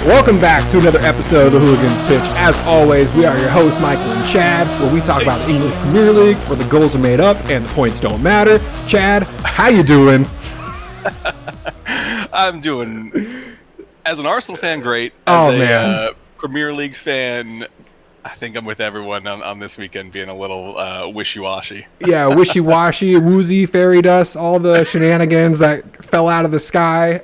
Welcome back to another episode of the Hooligans Pitch. As always, we are your hosts, Michael and Chad, where we talk about the English Premier League, where the goals are made up and the points don't matter. Chad, how you doing? I'm doing, as an Arsenal fan, great. As a Premier League fan, I think I'm with everyone on this weekend being a little wishy-washy. Yeah, wishy-washy, woozy, fairy dust, all the shenanigans that fell out of the sky.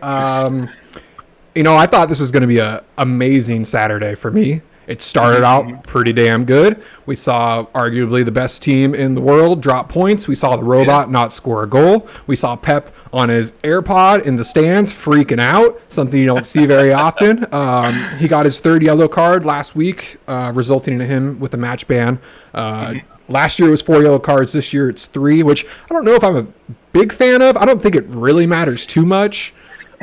I thought this was going to be an amazing Saturday for me. It started out pretty damn good. We saw arguably the best team in the world drop points. We saw the robot not score a goal. We saw Pep on his AirPod in the stands freaking out, something you don't see very often. He got his third yellow card last week, resulting in him with a match ban. Last year it was 4 yellow cards. This year it's 3, which I don't know if I'm a big fan of. I don't think it really matters too much.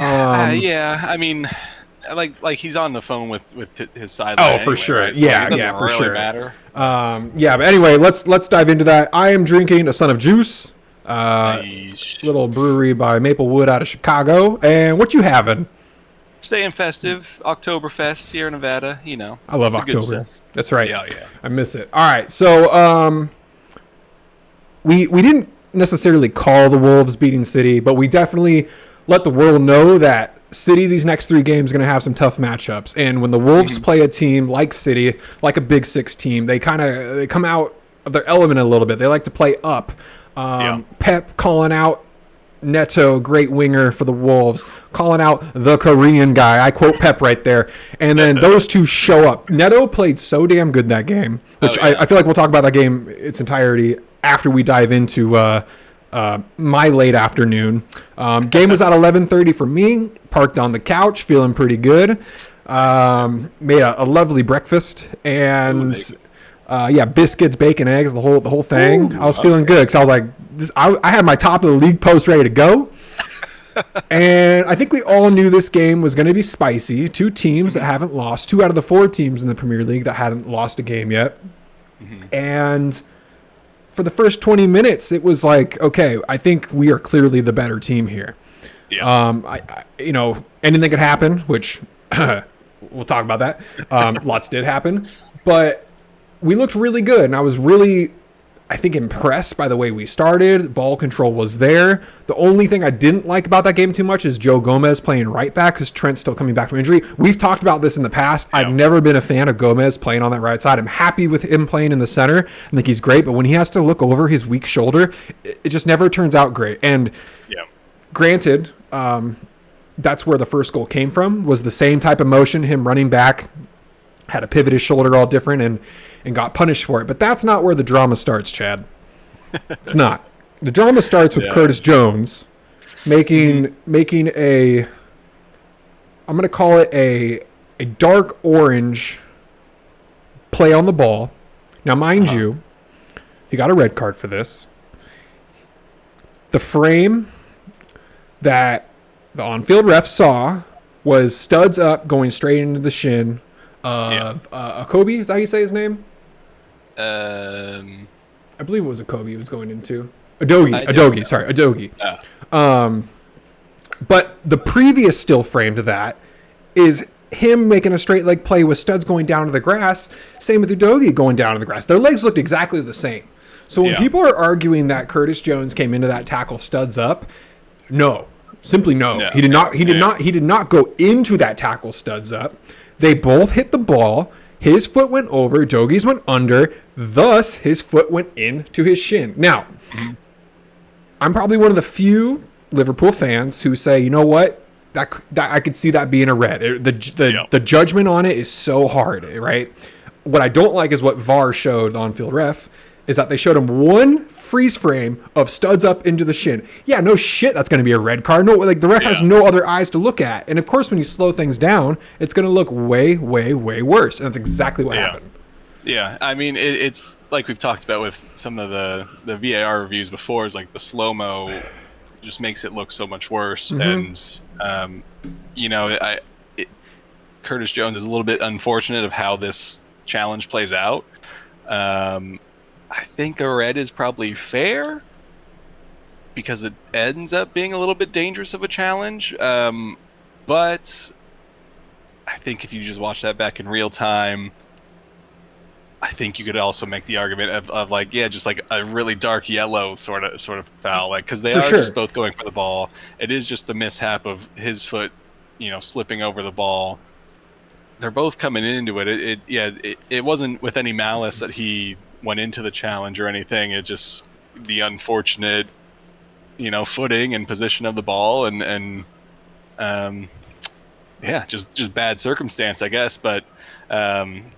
Yeah, I mean, like he's on the phone with his sideline. Oh, for sure. Right? So Yeah, for really sure. Matter. But anyway, let's dive into that. I am drinking a Son of Juice, little brewery by Maplewood out of Chicago. And what you having? Staying festive, Oktoberfest, Sierra Nevada. I love October. That's right. Yeah. I miss it. All right, so we didn't necessarily call the Wolves beating City, but we definitely let the world know that City, these next 3 games, are going to have some tough matchups. And when the Wolves play a team like City, like a Big Six team, they come out of their element a little bit. They like to play up. Pep calling out Neto, great winger for the Wolves, calling out the Korean guy. I quote Pep right there. And then those two show up. Neto played so damn good that game, which I feel like we'll talk about that game its entirety after we dive into my late afternoon. Game was at 11:30 for me. Parked on the couch, feeling pretty good. Made a lovely breakfast and biscuits, bacon, eggs, the whole thing. I was feeling good because I was like, I had my top of the league post ready to go. And I think we all knew this game was going to be spicy. 2 teams that haven't lost, 2 out of the 4 teams in the Premier League that hadn't lost a game yet. And for the first 20 minutes, it was like, okay, I think we are clearly the better team here. Yeah. Anything could happen, which we'll talk about that. Lots did happen, but we looked really good, and I was really, I think, impressed by the way we started. Ball control was there. The only thing I didn't like about that game too much is Joe Gomez playing right back because Trent's still coming back from injury. We've talked about this in the past. Yeah. I've never been a fan of Gomez playing on that right side. I'm happy with him playing in the center. I think he's great, but when he has to look over his weak shoulder, it just never turns out great. And granted, that's where the first goal came from, was the same type of motion, him running back, had to pivot his shoulder all different and got punished for it. But that's not where the drama starts, Chad. It's not. The drama starts with Curtis Jones making a, I'm going to call it a dark orange play on the ball. Now, mind you, he got a red card for this. The frame that the on-field ref saw was studs up going straight into the shin of Akobe. Is that how you say his name? I believe it was Akobe he was going into. Adogi. But the previous still frame to that is him making a straight leg play with studs going down to the grass. Same with Udogie going down to the grass. Their legs looked exactly the same. So when people are arguing that Curtis Jones came into that tackle studs up, no. Simply no. Yeah. He did not go into that tackle studs up. They both hit the ball. His foot went over, Dogie's went under, thus his foot went into his shin. Now, I'm probably one of the few Liverpool fans who say, you know what? That I could see that being a red. The judgment on it is so hard, right? What I don't like is what VAR showed the on-field ref, is that they showed him one freeze frame of studs up into the shin. Yeah, no shit, that's going to be a red card. No, like the ref has no other eyes to look at. And of course, when you slow things down, it's going to look way, way, way worse. And that's exactly what happened. Yeah, I mean, it's like we've talked about with some of the VAR reviews before, is like the slow-mo just makes it look so much worse. And, Curtis Jones is a little bit unfortunate of how this challenge plays out. I think a red is probably fair because it ends up being a little bit dangerous of a challenge. But I think if you just watch that back in real time, I think you could also make the argument of like, yeah, just like a really dark yellow sort of foul, like because they For are sure. just both going for the ball. It is just the mishap of his foot, slipping over the ball. They're both coming into it. It wasn't with any malice that he went into the challenge or anything. It just the unfortunate, footing and position of the ball and just bad circumstance, I guess. But then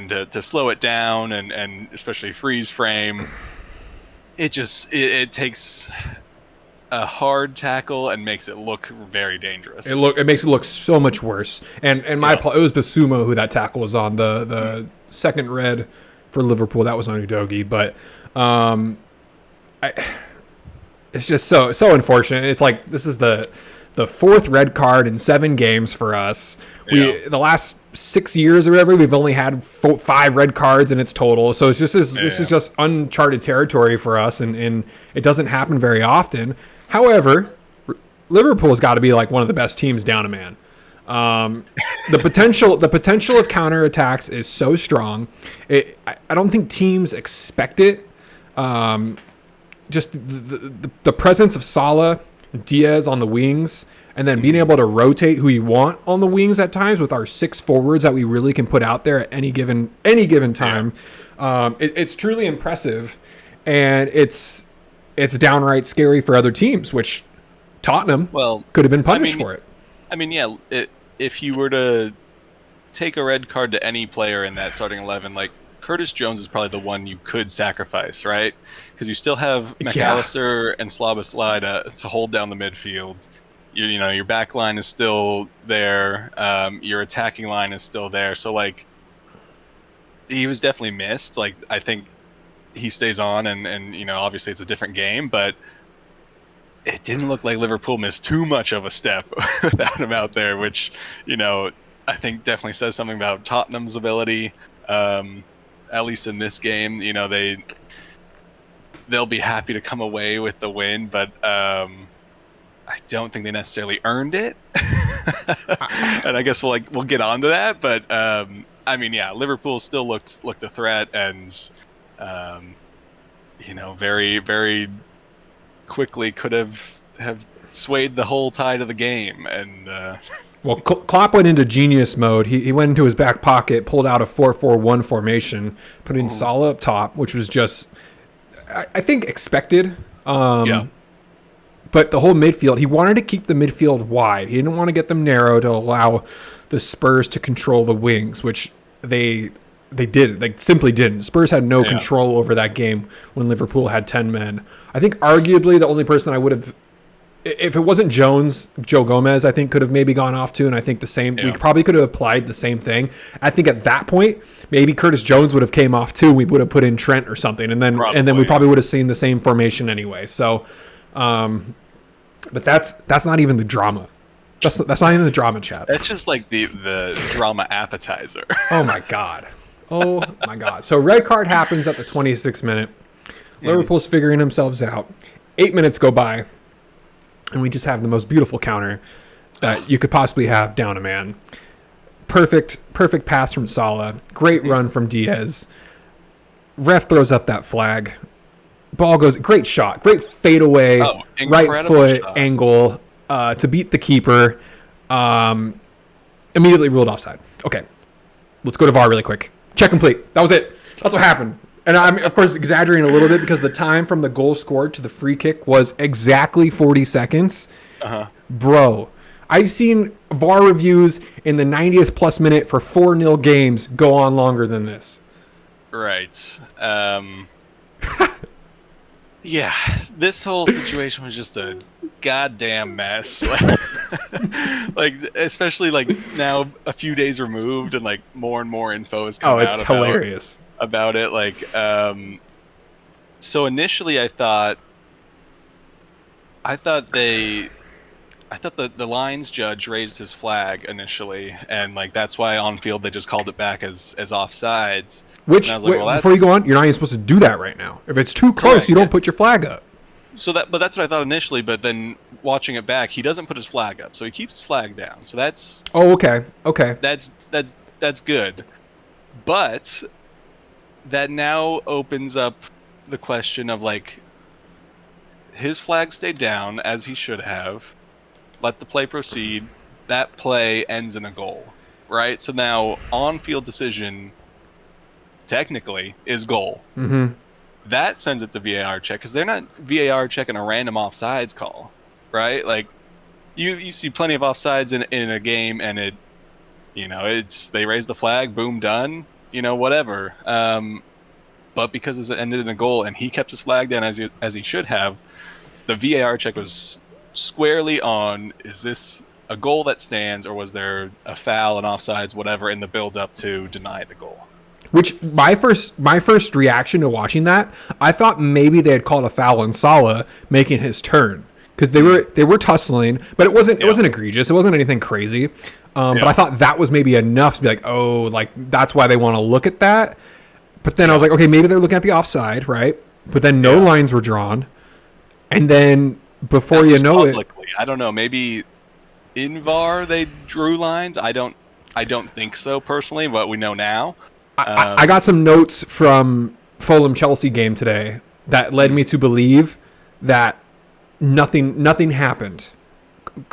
to slow it down and especially freeze frame, it takes a hard tackle and makes it look very dangerous. It makes it look so much worse. And it was Basuma who that tackle was on, the second red for Liverpool. That was on Udogie, but it's just so unfortunate. It's like this is the fourth red card in 7 games for us. The last 6 years or whatever, we've only had 5 red cards in its total. So it's just this is just uncharted territory for us, and it doesn't happen very often. However, Liverpool's got to be like one of the best teams down a man. The potential of counterattacks is so strong. I don't think teams expect it. Just the presence of Salah, Diaz on the wings, and then being able to rotate who you want on the wings at times with our 6 forwards that we really can put out there at any given time. It's truly impressive, and it's downright scary for other teams, which Tottenham could have been punished for it. If you were to take a red card to any player in that starting 11, like Curtis Jones is probably the one you could sacrifice, right? Because you still have McAllister and Szoboszlai to hold down the midfield. Your back line is still there. Your attacking line is still there. So, like, he was definitely missed. Like, I think he stays on, and obviously it's a different game, but it didn't look like Liverpool missed too much of a step without him out there, which, I think definitely says something about Tottenham's ability. At least in this game, they'll be happy to come away with the win, but I don't think they necessarily earned it. And I guess we'll get onto that, but Liverpool still looked a threat, and very, very quickly could have swayed the whole tide of the game. And well, Klopp went into genius mode. He went into his back pocket, pulled out a 4-4-1 formation, put in Salah up top, which was just, I think, expected. But the whole midfield, he wanted to keep the midfield wide. He didn't want to get them narrow to allow the Spurs to control the wings, which they did. They simply didn't. Spurs had no control over that game when Liverpool had 10 men. I think arguably the only person I would have, if it wasn't Jones, Joe Gomez, I think could have maybe gone off to, and I think the same, we probably could have applied the same thing. I think at that point, maybe Curtis Jones would have came off too. We would have put in Trent or something, and then we probably would have seen the same formation anyway. So, but that's not even the drama. That's not even the drama, chat. That's just like the drama appetizer. Oh my god. So red card happens at the 26th minute. Liverpool's figuring themselves out. 8 minutes go by, and we just have the most beautiful counter that you could possibly have down a man. Perfect pass from Salah. Great run from Diaz. Ref throws up that flag. Ball goes. Great shot. Great fadeaway. Right foot shot. Angle to beat the keeper. Immediately ruled offside. Okay. Let's go to VAR really quick. Check complete. That was it. That's what happened. And I'm, of course, exaggerating a little bit because the time from the goal scored to the free kick was exactly 40 seconds. Bro, I've seen VAR reviews in the 90th plus minute for 4-0 games go on longer than this. Right. Yeah, this whole situation was just a goddamn mess. Like, especially like now a few days removed, and like more and more info is coming out. It's hilarious about it. Like, so initially I thought the lines judge raised his flag initially, and like that's why on field they just called it back as offsides. Which, before you go on, you're not even supposed to do that right now. If it's too close, you don't put your flag up. but that's what I thought initially. But then watching it back, he doesn't put his flag up, so he keeps his flag down. So that's Oh, okay. Okay. that's good. But that now opens up the question of like his flag stayed down as he should have. Let the play proceed. That play ends in a goal, right? So now on-field decision technically is goal. Mm-hmm. That sends it to VAR check because they're not VAR checking a random offsides call, right? Like you see plenty of offsides in a game, and it's they raise the flag, boom, done, whatever. But because it ended in a goal and he kept his flag down as he should have, the VAR check was squarely on: is this a goal that stands, or was there a foul, an offsides, whatever, in the build-up to deny the goal? Which my first reaction to watching that, I thought maybe they had called a foul on Salah making his turn, because they were tussling, but it wasn't egregious. It wasn't anything crazy. But I thought that was maybe enough to be like, oh, like that's why they want to look at that. But then I was like, okay, maybe they're looking at the offside, right? But then no lines were drawn, and then before you know publicly, I don't know, maybe in VAR they drew lines. I don't think so personally, but we know now. I got some notes from Fulham Chelsea game today that led me to believe that nothing happened.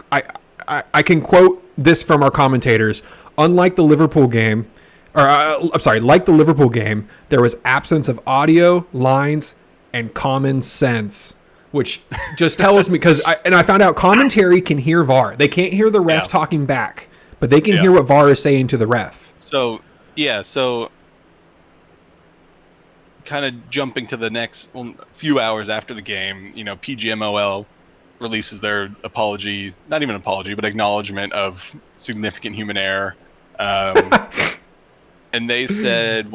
I can quote this from our commentators. Unlike the Liverpool game, like the Liverpool game, there was absence of audio, lines, and common sense, which just tells me, because I found out commentary can hear VAR. They can't hear the ref talking back, but they can hear what VAR is saying to the ref. So kind of jumping to the next few hours after the game, PGMOL releases their apology, not even apology, but acknowledgement of significant human error. And they said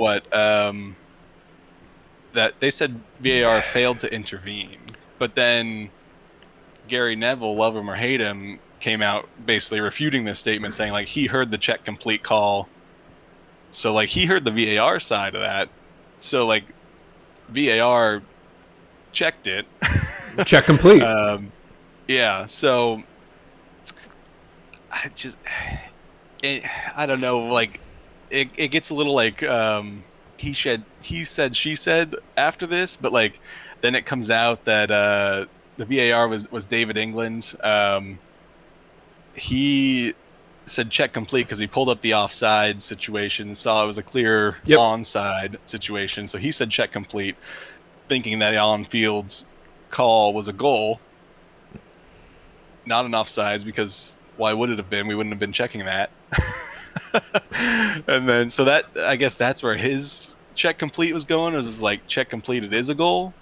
that they said VAR failed to intervene. But then Gary Neville, love him or hate him, came out basically refuting this statement, saying like he heard the check complete call. So like he heard the VAR side of that. So like VAR checked it. Check complete. So I don't know, like it gets a little like he said she said after this, but like then it comes out that the VAR was David England. He said check complete because he pulled up the offside situation, saw it was a clear onside situation, so he said check complete, thinking that the on-field call was a goal, not an offsides, because why would it have been? We wouldn't have been checking that. And then so that, I guess that's where his check complete was going. It was like check complete, it is a goal.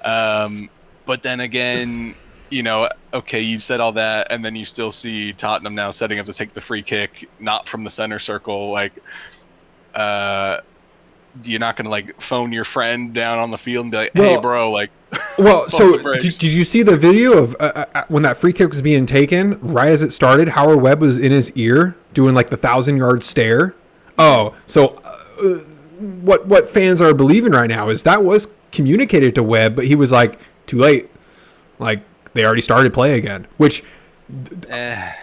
But then again, okay, you've said all that, and then you still see Tottenham now setting up to take the free kick, not from the center circle. Like, you're not going to like phone your friend down on the field and be like, hey, bro, like. Well, so did you see the video of when that free kick was being taken? Right as it started, Howard Webb was in his ear doing like the 1,000-yard stare. Oh, so what fans are believing right now is that was communicated to Webb, but he was like, too late. Like, they already started play again, which Chad,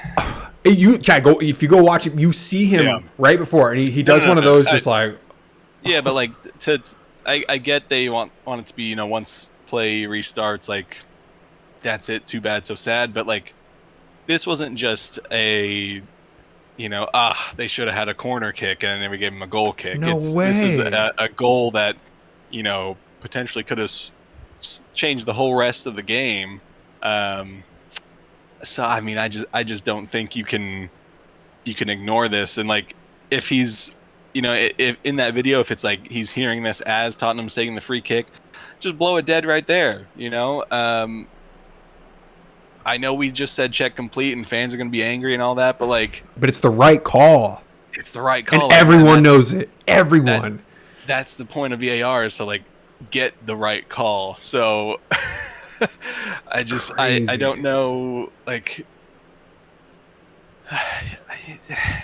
if you go watch it, you see him right before, and he does one of those just like. Yeah, but like I get they want it to be, once play restarts, like that's it, too bad, so sad. But like this wasn't just a they should have had a corner kick and then we gave him a goal kick. No way. This is a goal that potentially could have changed the whole rest of the game. So I mean, I just don't think you can ignore this. And like if he's if in that video, if it's like he's hearing this as Tottenham's taking the free kick, just blow it dead right there. I know we just said check complete and fans are going to be angry and all that, but it's the right call. It's the right call, and everyone knows it. Everyone. That's the point of VAR, is to like get the right call. So I don't know, like.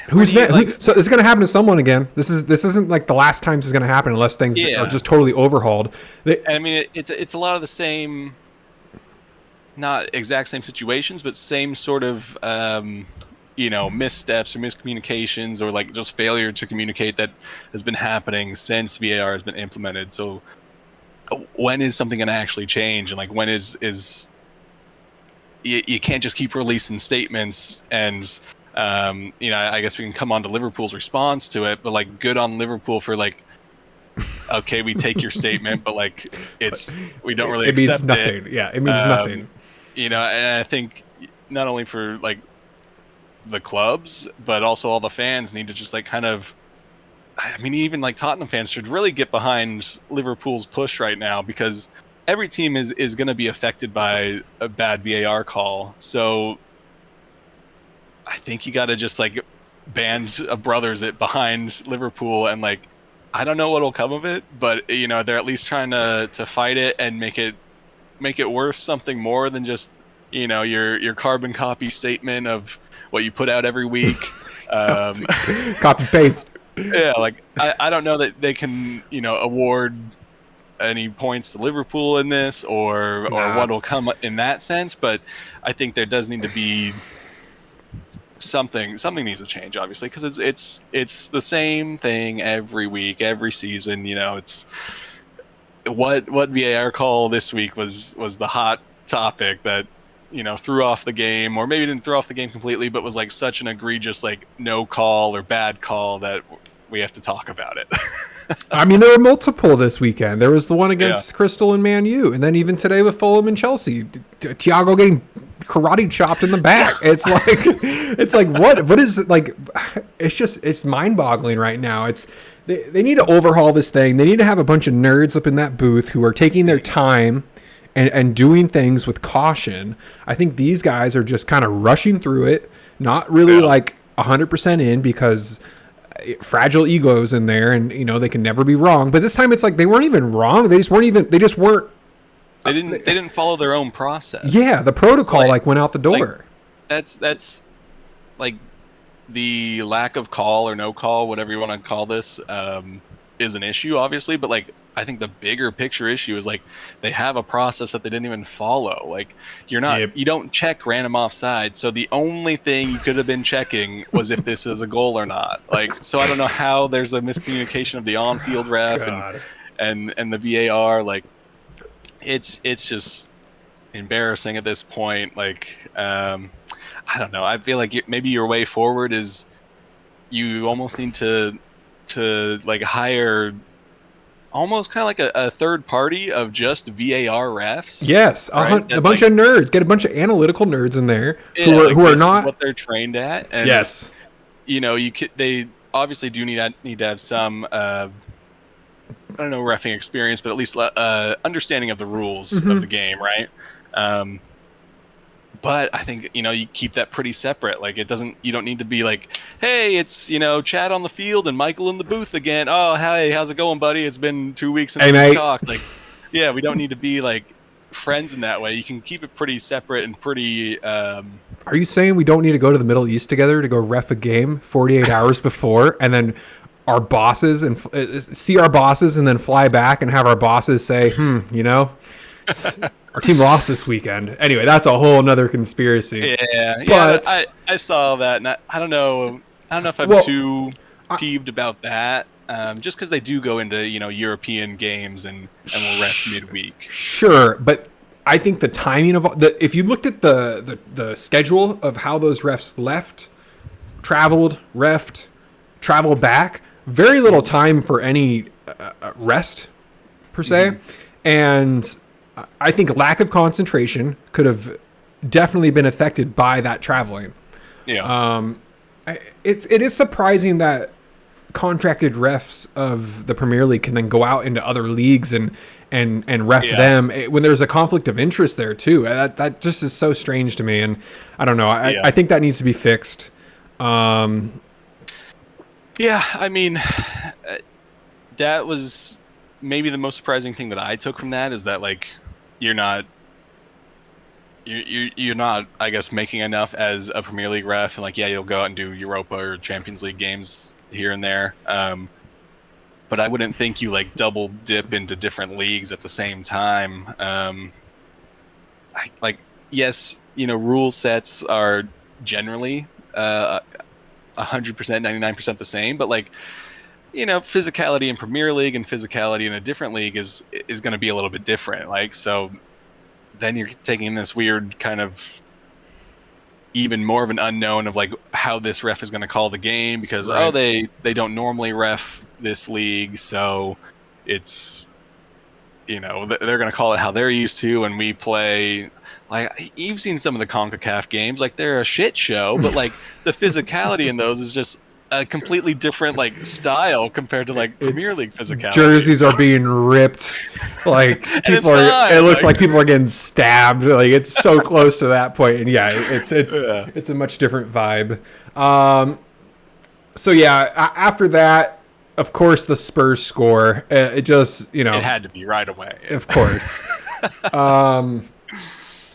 Who's that? So it's going to happen to someone again. This isn't like the last time this is going to happen, unless things are just totally overhauled. I mean, it's a lot of the same not exact same situations, but same sort of missteps or miscommunications or like just failure to communicate that has been happening since VAR has been implemented. So when is something going to actually change, and like when is you can't just keep releasing statements and I guess we can come on to Liverpool's response to it, but like good on Liverpool for like, okay, we take your statement, but like we don't really It means accept nothing. it. Yeah, it means nothing. And I think not only for like the clubs, but also all the fans need to just like kind of, I mean, even like Tottenham fans should really get behind Liverpool's push right now, because every team is going to be affected by a bad VAR call. So I think you got to just like band of brothers it behind Liverpool, and like I don't know what'll come of it, but they're at least trying to fight it and make it worth something more than just your carbon copy statement of what you put out every week. Copy paste. Yeah, like I don't know that they can award any points to Liverpool in this or what will come in that sense, but I think there does need to be something needs to change, obviously, because it's the same thing every week, every season. It's what VAR call this week was the hot topic that threw off the game, or maybe didn't throw off the game completely, but was like such an egregious like no call or bad call that we have to talk about it. I mean, there were multiple this weekend. There was the one against Yeah. Crystal and Man U, and then even today with Fulham and Chelsea, Thiago getting karate chopped in the back. It's like what is it like? It's mind boggling right now. They need to overhaul this thing. They need to have a bunch of nerds up in that booth who are taking their time and doing things with caution. I think these guys are just kind of rushing through it, not really like 100% in, because fragile egos in there, and they can never be wrong. But this time it's like they weren't even wrong. They just weren't. They didn't follow their own process. Yeah, the protocol went out the door. That's like the lack of call or no call, whatever you want to call this, is an issue, obviously. But like I think the bigger picture issue is like they have a process that they didn't even follow. Like you don't check random offside. So the only thing you could have been checking was if this is a goal or not. Like, so I don't know how there's a miscommunication of the on-field ref and the VAR. Like it's just embarrassing at this point. Like I don't know. I feel like maybe your way forward is you almost need to like hire almost kind of like a third party of just VAR refs. Yes, right? A bunch of nerds. Get a bunch of analytical nerds in there who are not what they're trained at. And yes, they obviously do need to have some I don't know, reffing experience, but at least understanding of the rules of the game, right? But I think you keep that pretty separate. Like you don't need to be like, hey, it's Chad on the field and Michael in the booth again. Oh, hey, how's it going, buddy? It's been 2 weeks since we talked. Like, yeah, we don't need to be like friends in that way. You can keep it pretty separate and pretty. Are you saying we don't need to go to the Middle East together to go ref a game 48 hours before, and then our bosses and see our bosses, and then fly back and have our bosses say, our team lost this weekend. Anyway, that's a whole nother conspiracy. But I saw that, and I don't know if I'm too peeved about that. Just because they do go into European games and will ref midweek. Sure, but I think the timing of if you looked at the schedule of how those refs left, traveled, refed, traveled back, very little time for any rest per se, and I think lack of concentration could have definitely been affected by that traveling. Yeah. It is surprising that contracted refs of the Premier League can then go out into other leagues and ref them when there's a conflict of interest there too. That just is so strange to me, and I don't know. I think that needs to be fixed. I mean, that was maybe the most surprising thing that I took from that, is that like you're not, I guess, making enough as a Premier League ref, and like you'll go out and do Europa or Champions League games here and there, but I wouldn't think you like double dip into different leagues at the same time. yes, rule sets are generally 100%, 99% the same, but like, physicality in Premier League and physicality in a different league is going to be a little bit different. Like, so then you're taking this weird kind of even more of an unknown of like how this ref is going to call the game because Right. they don't normally ref this league, so it's they're going to call it how they're used to, and we play like you've seen some of the CONCACAF games, like they're a shit show, but like the physicality in those is just a completely different like style compared to like Premier League physicality. Jerseys are being ripped, like people are. Fine. It looks like people are getting stabbed. Like it's so close to that point, and yeah, it's a much different vibe. So yeah, after that, of course, the Spurs score. It just it had to be right away. Of course.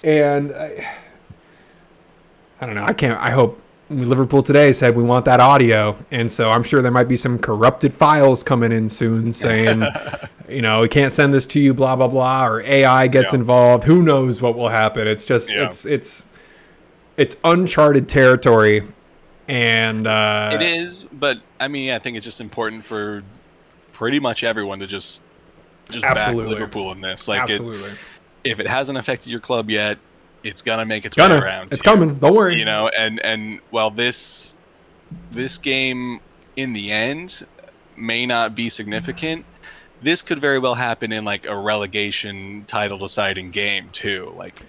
And I don't know. I hope Liverpool today said we want that audio, and so I'm sure there might be some corrupted files coming in soon saying, we can't send this to you, blah blah blah, or AI gets involved. Who knows what will happen? It's just it's uncharted territory, and it is. But I mean, I think it's just important for pretty much everyone to just back Liverpool in this. Like, if it hasn't affected your club yet, it's gonna make its way around. It's coming. Don't worry. And while this game in the end may not be significant, this could very well happen in like a relegation title deciding game too. Like,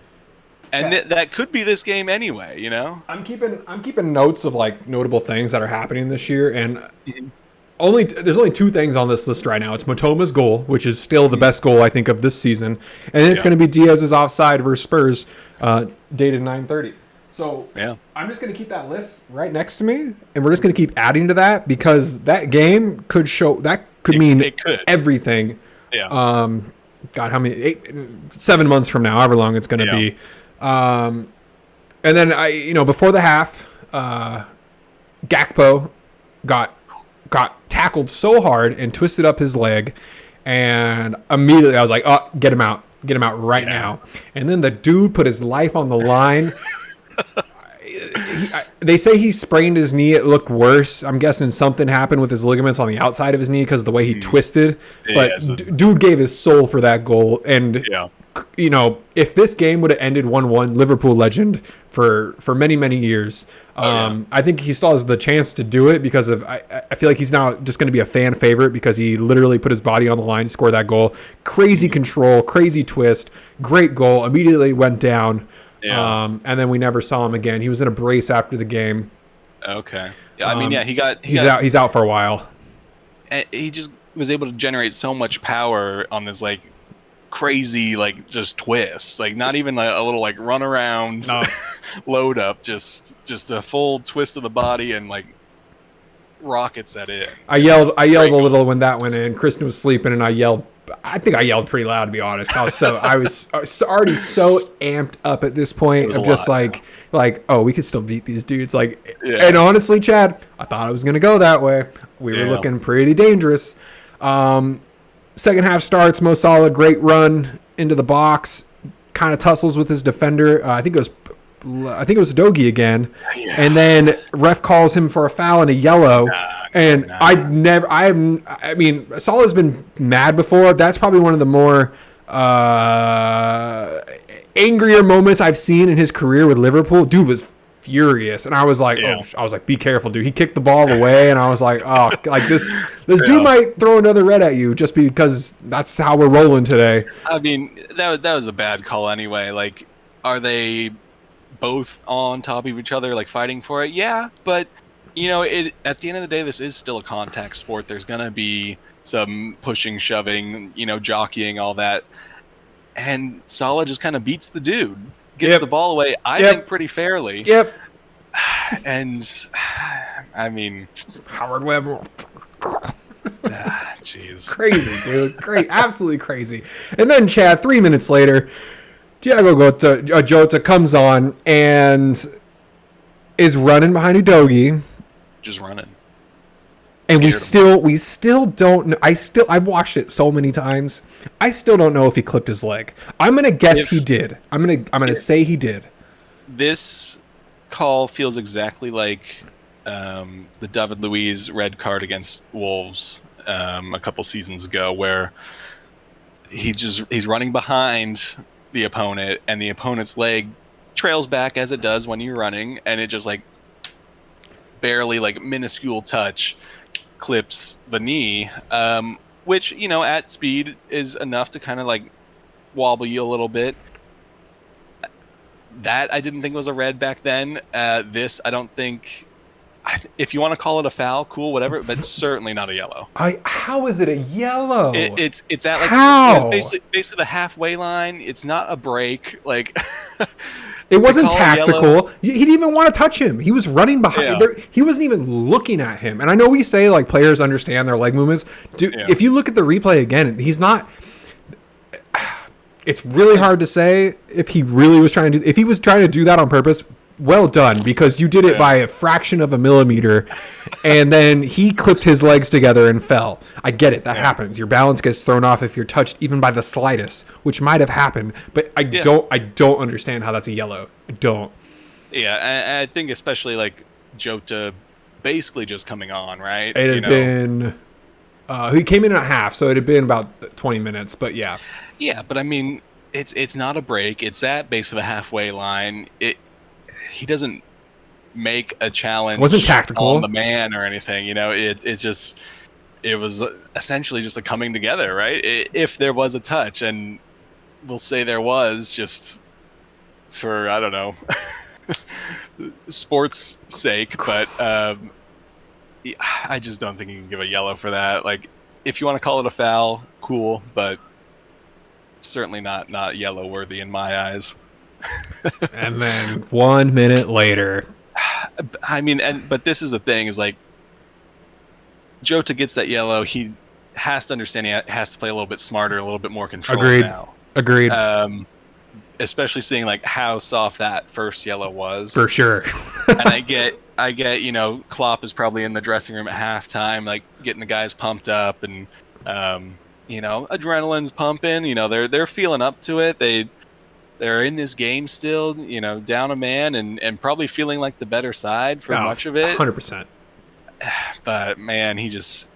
and that could be this game anyway. I'm keeping notes of like notable things that are happening this year, and there's only two things on this list right now. It's Matoma's goal, which is still the best goal I think of this season, and then it's going to be Diaz's offside versus Spurs, dated 9/30. So I'm just going to keep that list right next to me, and we're just going to keep adding to that because that game could mean everything. Yeah. God, how many? 7 months from now, however long it's going to be. And then before the half, Gakpo got tackled so hard and twisted up his leg, and immediately I was like, oh, get him out right now. And then the dude put his life on the line. They say he sprained his knee. It looked worse. I'm guessing something happened with his ligaments on the outside of his knee because of the way he twisted. But dude gave his soul for that goal. And if this game would have ended 1-1, Liverpool legend for many, many years. I think he still has the chance to do it because I feel like he's now just going to be a fan favorite because he literally put his body on the line to score that goal. Crazy control, crazy twist, great goal. Immediately went down. And then we never saw him again. He was in a brace after the game. Okay. Yeah, I mean, he's out for a while. He just was able to generate so much power on this like crazy like just twist, like not even like a little like run around load up, just a full twist of the body and like rockets that in. I yelled a little when that went in. Kristen was sleeping and I think I yelled pretty loud, to be honest. I was already so amped up at this point of just like, oh, we could still beat these dudes. Like, and honestly, Chad, I thought I was going to go that way. We were looking pretty dangerous. Second half starts, Mo Salah, great run into the box, kind of tussles with his defender. I think it was Dogie again. Yeah. And then ref calls him for a foul and a yellow. I mean, Salah's been mad before. That's probably one of the more angrier moments I've seen in his career with Liverpool. Dude was furious, and I was like, be careful, dude. He kicked the ball away, and I was like, oh, like this dude might throw another red at you just because that's how we're rolling today. I mean, that was a bad call anyway. Like, are they both on top of each other, like fighting for it? Yeah, but at the end of the day, this is still a contact sport. There's gonna be some pushing, shoving, jockeying, all that, and Salah just kind of beats the dude, gets the ball away. I think pretty fairly. Yep. And I mean, Howard Webb. Jeez. Crazy, dude. Great, absolutely crazy. And then Chad, 3 minutes later, Thiago Jota comes on and is running behind Udogie. Just running. And we still don't know. I've watched it so many times. I still don't know if he clipped his leg. I'm gonna guess he did. I'm gonna say he did. This call feels exactly like the David Luiz red card against Wolves a couple seasons ago, where he's running behind the opponent, and the opponent's leg trails back as it does when you're running, and it just like barely, like minuscule touch, clips the knee, which, you know, at speed is enough to kind of like wobble you a little bit. That I didn't think was a red back then. This I don't think. If you want to call it a foul, cool, whatever, but certainly not a yellow. How is it a yellow? It's at like basically the halfway line. It's not a break. Like it wasn't tactical. He didn't even want to touch him. He was running behind. Yeah. He wasn't even looking at him. And I know we say like players understand their leg movements. If you look at the replay again, he's not. It's really hard to say if he really was trying to do. If he was trying to do that on purpose. Well done, because you did it by a fraction of a millimeter, and then he clipped his legs together and fell. I get it. That happens. Your balance gets thrown off if you're touched even by the slightest, which might have happened. But I don't understand how that's a yellow. I don't. Yeah, I think especially like Jota basically just coming on, right? It had been... he came in at half, so it had been about 20 minutes, but yeah. Yeah, but I mean, it's not a break. It's at basically the halfway line. He doesn't make a challenge. It wasn't tactical on the man or anything, you know. It was essentially just a coming together, right? If there was a touch, and we'll say there was, just for I don't know, sports sake, but I just don't think you can give a yellow for that. Like, if you want to call it a foul, cool, but certainly not yellow worthy in my eyes. And then 1 minute later, I mean, but this is the thing, is like Jota gets that yellow, he has to understand he has to play a little bit smarter, a little bit more control now. Agreed. Especially seeing like how soft that first yellow was. For sure. And I get, you know, Klopp is probably in the dressing room at halftime, like getting the guys pumped up, and you know, adrenaline's pumping. You know, they're feeling up to it. They're in this game still, you know, down a man, and probably feeling like the better side for much of it. 100%. But man, he goes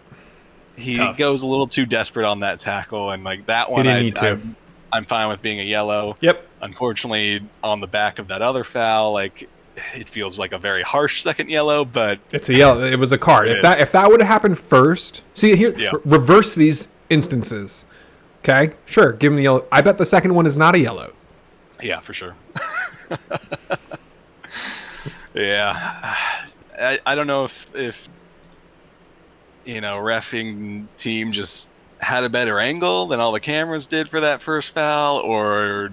a little too desperate on that tackle, and like that one, I'm fine with being a yellow. Yep. Unfortunately, on the back of that other foul, like it feels like a very harsh second yellow, but it's a yellow. It was a card. If that would have happened first, see here, reverse these instances. Okay, sure, give him the yellow. I bet the second one is not a yellow. Yeah, for sure. Yeah, I don't know if you know, reffing team just had a better angle than all the cameras did for that first foul, or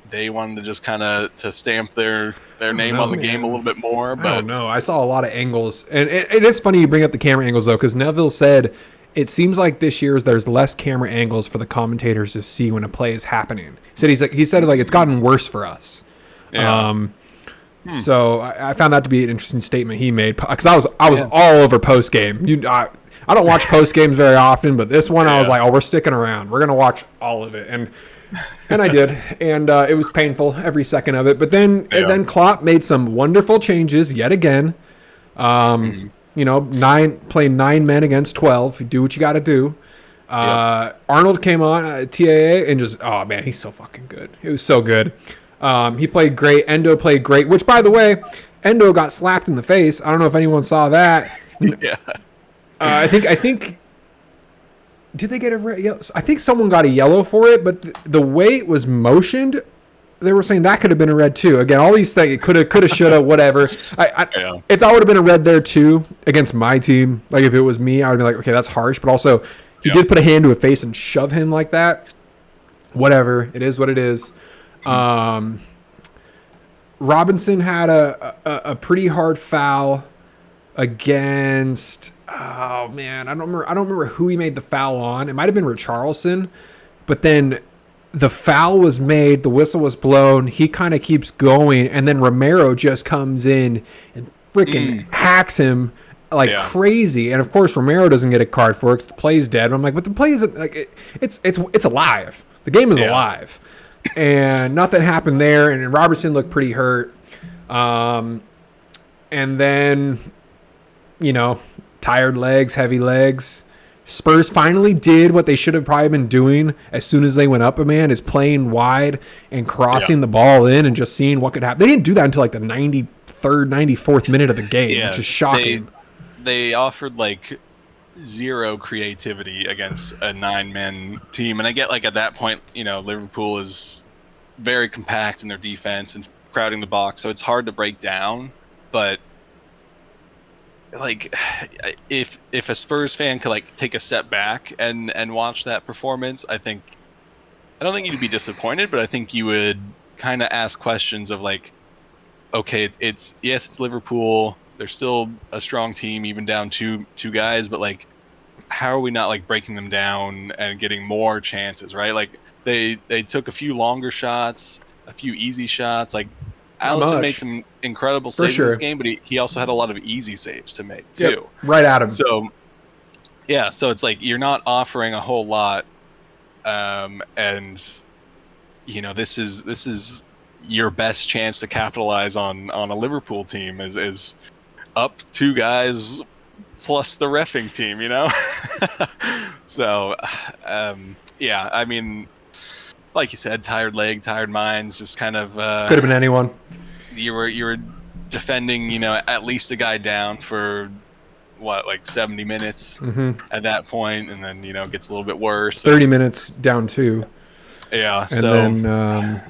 they wanted to just kind of to stamp their name on the game a little bit more. But I don't know. I saw a lot of angles, and it is funny you bring up the camera angles though, because Neville said it seems like this year there's less camera angles for the commentators to see when a play is happening. He said it's gotten worse for us. Yeah. So I found that to be an interesting statement he made, because I was all over post game. I don't watch post games very often, but this one I was like, oh, we're sticking around. We're gonna watch all of it, and I did, and it was painful every second of it. But then Klopp made some wonderful changes yet again. You know, playing 9 men against 12. You do what you got to do. Arnold came on TAA and just, oh man, he's so fucking good. It was so good. He played great. Endo played great, which, by the way, Endo got slapped in the face. I don't know if anyone saw that. Yeah. I think. Did they get a red? I think someone got a yellow for it, but the way it was motioned, they were saying that could have been a red too. Again, all these things, it could have, should have, whatever. If that would have been a red there too against my team, like if it was me, I would be like, okay, that's harsh. But also, he did put a hand to a face and shove him like that. Whatever, it is what it is. Robinson had a pretty hard foul against. Oh man, I don't remember who he made the foul on. It might have been Richarlison, but then the foul was made, the whistle was blown, he kind of keeps going, and then Romero just comes in and freaking hacks him like Yeah. crazy. And of course, Romero doesn't get a card for it because the play's dead. And I'm like, but the play isn't like it's alive. The game is alive, and nothing happened there. And Robertson looked pretty hurt. And then, tired legs, heavy legs. Spurs finally did what they should have probably been doing as soon as they went up a man, is playing wide and crossing the ball in and just seeing what could happen. They didn't do that until like the 93rd, 94th minute of the game, which is shocking. They offered like zero creativity against a 9-man team. And I get like at that point, Liverpool is very compact in their defense and crowding the box, so it's hard to break down. But like if a Spurs fan could like take a step back and watch that performance, I don't think you'd be disappointed, but I think you would kind of ask questions of like, okay, it's Liverpool, they're still a strong team even down two guys, but like how are we not like breaking them down and getting more chances, right? Like they took a few longer shots, a few easy shots. Like Alisson made some incredible saves in this game, but he also had a lot of easy saves to make too. Yep, right at him. So so it's like you're not offering a whole lot, and this is your best chance to capitalize on a Liverpool team is up 2 guys plus the reffing team, So I mean, like you said, tired leg, tired minds, just kind of could have been anyone. You were defending, at least a guy down for what, like 70 minutes at that point, and then gets a little bit worse. 30 minutes down 2. Yeah. And then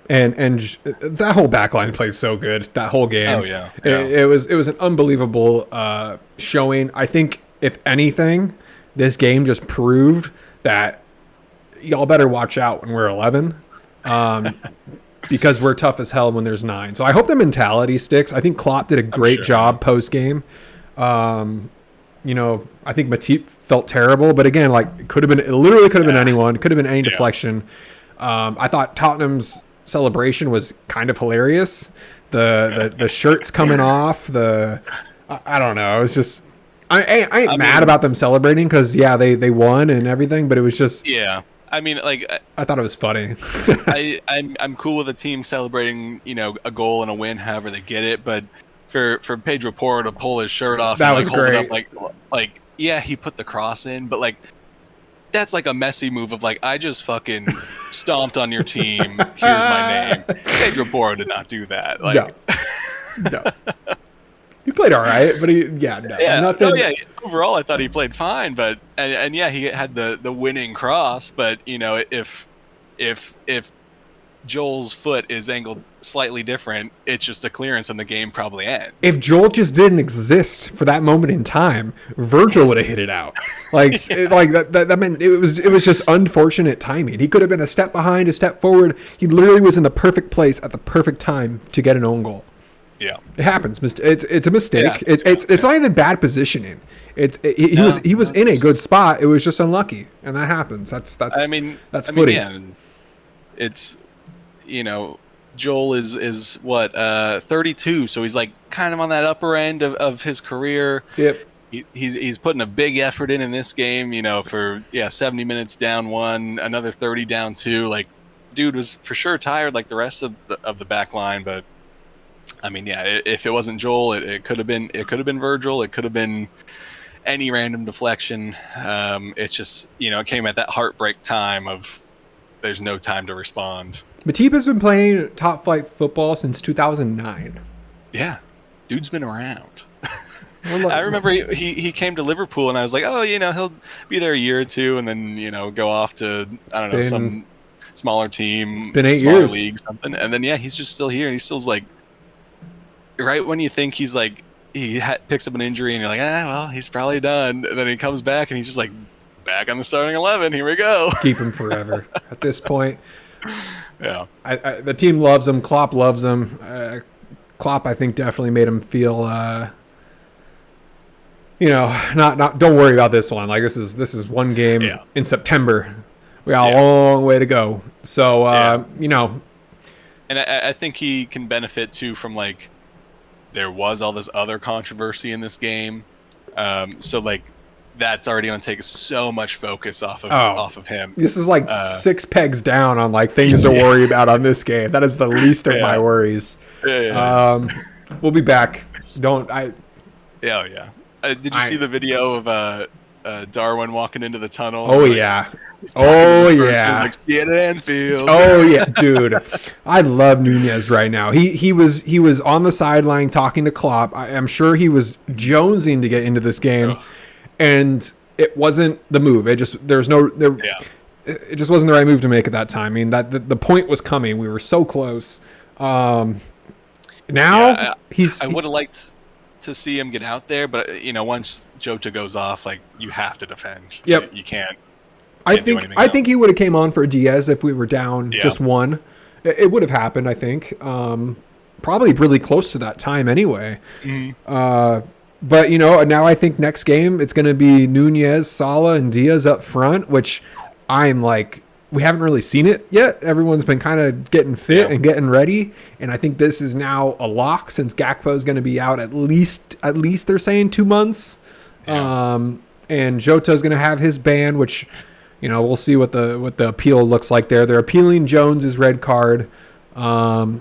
and that whole backline played so good that whole game. Oh yeah. It was an unbelievable showing. I think if anything, this game just proved that y'all better watch out when we're 11, because we're tough as hell when there's 9. So I hope the mentality sticks. I think Klopp did a great job post game. I think Matip felt terrible, but again, like it literally could have been anyone. Could have been any deflection. I thought Tottenham's celebration was kind of hilarious. The shirts coming off. I don't know. It was just I ain't mad about them celebrating because they won and everything, but it was just I mean, like I thought it was funny. I'm cool with a team celebrating, a goal and a win, however they get it. But for Pedro Porro to pull his shirt off, that and was hold great. it up, like he put the cross in, but like that's like a messy move of like I just fucking stomped on your team. Here's my name. Pedro Porro did not do that. Like no. He played all right, but nothing. Oh, yeah. Overall, I thought he played fine, but and he had the winning cross. But if Joel's foot is angled slightly different, it's just a clearance, and the game probably ends. If Joel just didn't exist for that moment in time, Virgil would have hit it out. Like that meant it was just unfortunate timing. He could have been a step behind, a step forward. He literally was in the perfect place at the perfect time to get an own goal. Yeah, it happens. It's a mistake. It's not even bad positioning. He was in a good spot. It was just unlucky, and that happens. That's footy. It's Joel is what 32, so he's like kind of on that upper end of his career. Yep. He's putting a big effort in this game. For 70 minutes down 1, another 30 down 2. Like, dude was for sure tired, like the rest of the back line, but. I mean, if it wasn't Joel, it could have been Virgil. It could have been any random deflection. It's just, it came at that heartbreak time of there's no time to respond. Matip has been playing top flight football since 2009. Yeah, dude's been around. I remember he came to Liverpool, and I was like, oh, he'll be there a year or two, and then go off to some smaller team, it's been 8 smaller years, league, something. And then he's just still here, and he still's like. Right when you think he's like picks up an injury and you're like, well, he's probably done. And then he comes back and he's just like back on the starting 11. Here we go. Keep him forever at this point. Yeah, the team loves him. Klopp loves him. Klopp, I think, definitely made him feel, not. Don't worry about this one. Like this is one game in September. We got a long way to go. So and I think he can benefit too from like. There was all this other controversy in this game, So like that's already going to take so much focus off of him. This is like 6 pegs down on like things to worry about on this game. That is the least of my worries. Yeah. We'll be back. Don't I? Yeah, yeah. Did you see the video of Darwin walking into the tunnel? Oh yeah. Oh yeah. Like, see it at Anfield. Oh yeah, dude. I love Nunez right now. He was on the sideline talking to Klopp. I'm sure he was jonesing to get into this game, and it wasn't the move. It just it just wasn't the right move to make at that time. I mean, that the point was coming. We were so close. Now I would have liked to see him get out there, but once Jota goes off, like you have to defend. Yep. You can't. I think he would have came on for Diaz if we were down just one. It would have happened, I think. Probably really close to that time anyway. Mm-hmm. But now I think next game it's going to be Nunez, Salah, and Diaz up front, which I'm like, we haven't really seen it yet. Everyone's been kind of getting fit and getting ready, and I think this is now a lock since Gakpo is going to be out at least they're saying 2 months. And Jota is going to have his ban, which we'll see what the appeal looks like there. They're appealing Jones's red card. We're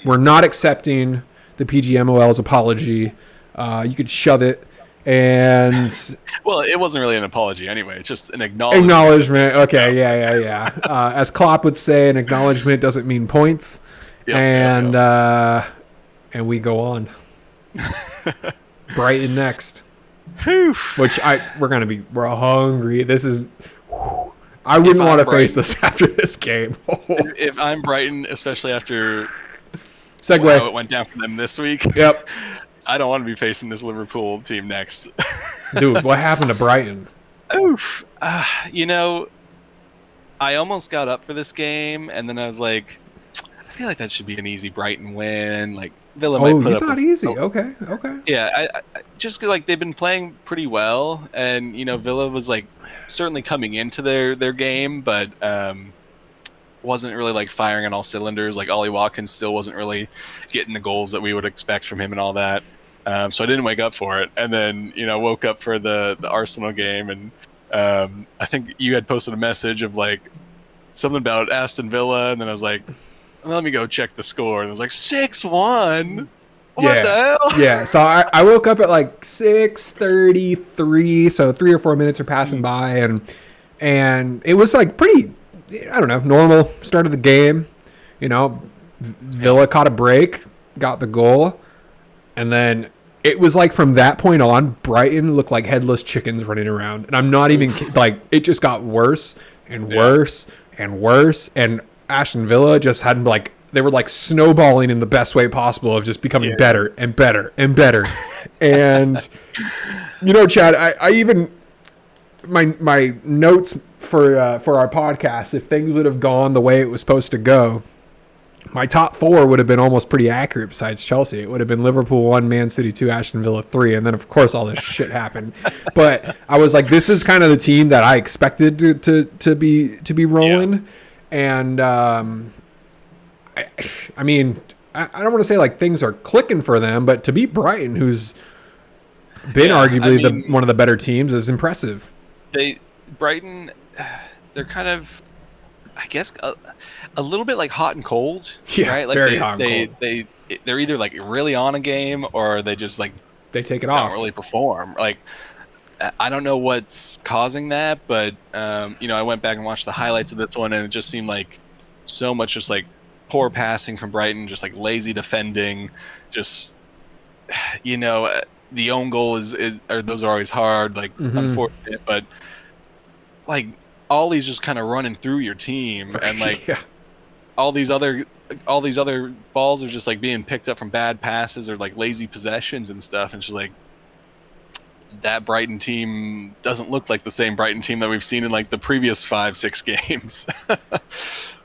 not accepting the PGMOL's apology. You could shove it. And well, it wasn't really an apology anyway. It's just an acknowledgement. Okay, yeah. As Klopp would say, an acknowledgement doesn't mean points. And we go on. Brighton next. Which we're hungry. This is. I wouldn't want to face this after this game. If I'm Brighton, especially after how it went down for them this week. Yep. I don't want to be facing this Liverpool team next. Dude, what happened to Brighton? Oof. I almost got up for this game, and then I was like, I feel like that should be an easy Brighton win. Like Villa might put up. Oh, you thought easy? Okay. Yeah, I just like they've been playing pretty well, and Villa was like certainly coming into their game, but wasn't really like firing on all cylinders. Like Ollie Watkins still wasn't really getting the goals that we would expect from him and all that. So I didn't wake up for it, and then woke up for the Arsenal game, and I think you had posted a message of like something about Aston Villa, and then I was like, let me go check the score, and it was like 6-1. What the hell? Yeah, so I woke up at like 6:33, so 3 or 4 minutes are passing by, and it was like pretty, I don't know, normal start of the game. Villa caught a break, got the goal, and then it was like from that point on, Brighton looked like headless chickens running around. And I'm not even like, it just got worse and worse and worse. And Aston Villa just had like, they were like snowballing in the best way possible of just becoming better and better and better. And, Chad, I even, my notes for our podcast, if things would have gone the way it was supposed to go, my top 4 would have been almost pretty accurate besides Chelsea. It would have been Liverpool 1, Man City 2, Aston Villa 3, and then of course all this shit happened. But I was like, this is kind of the team that I expected to be rolling. Yeah. And I mean, I don't want to say like things are clicking for them, but to beat Brighton, who's been arguably one of the better teams, is impressive. Brighton, they're kind of, I guess, a little bit like hot and cold, right? Like very hot and cold. They're either like really on a game, or they just like they take it off. Don't really perform. Like I don't know what's causing that, but I went back and watched the highlights of this one, and it just seemed like so much just like poor passing from Brighton, just like lazy defending, just the own goal or those are always hard, like unfortunate, but like Ollie's just kind of running through your team, and like all these other balls are just like being picked up from bad passes or like lazy possessions and stuff, and just like that Brighton team doesn't look like the same Brighton team that we've seen in like the previous 5-6 games.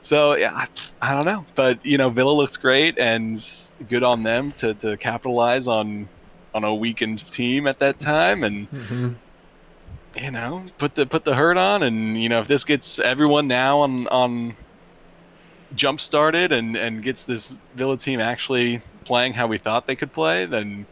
So yeah, I don't know, but Villa looks great, and good on them to capitalize on a weakened team at that time, and put the hurt on, and if this gets everyone now on jump started and gets this Villa team actually playing how we thought they could play, then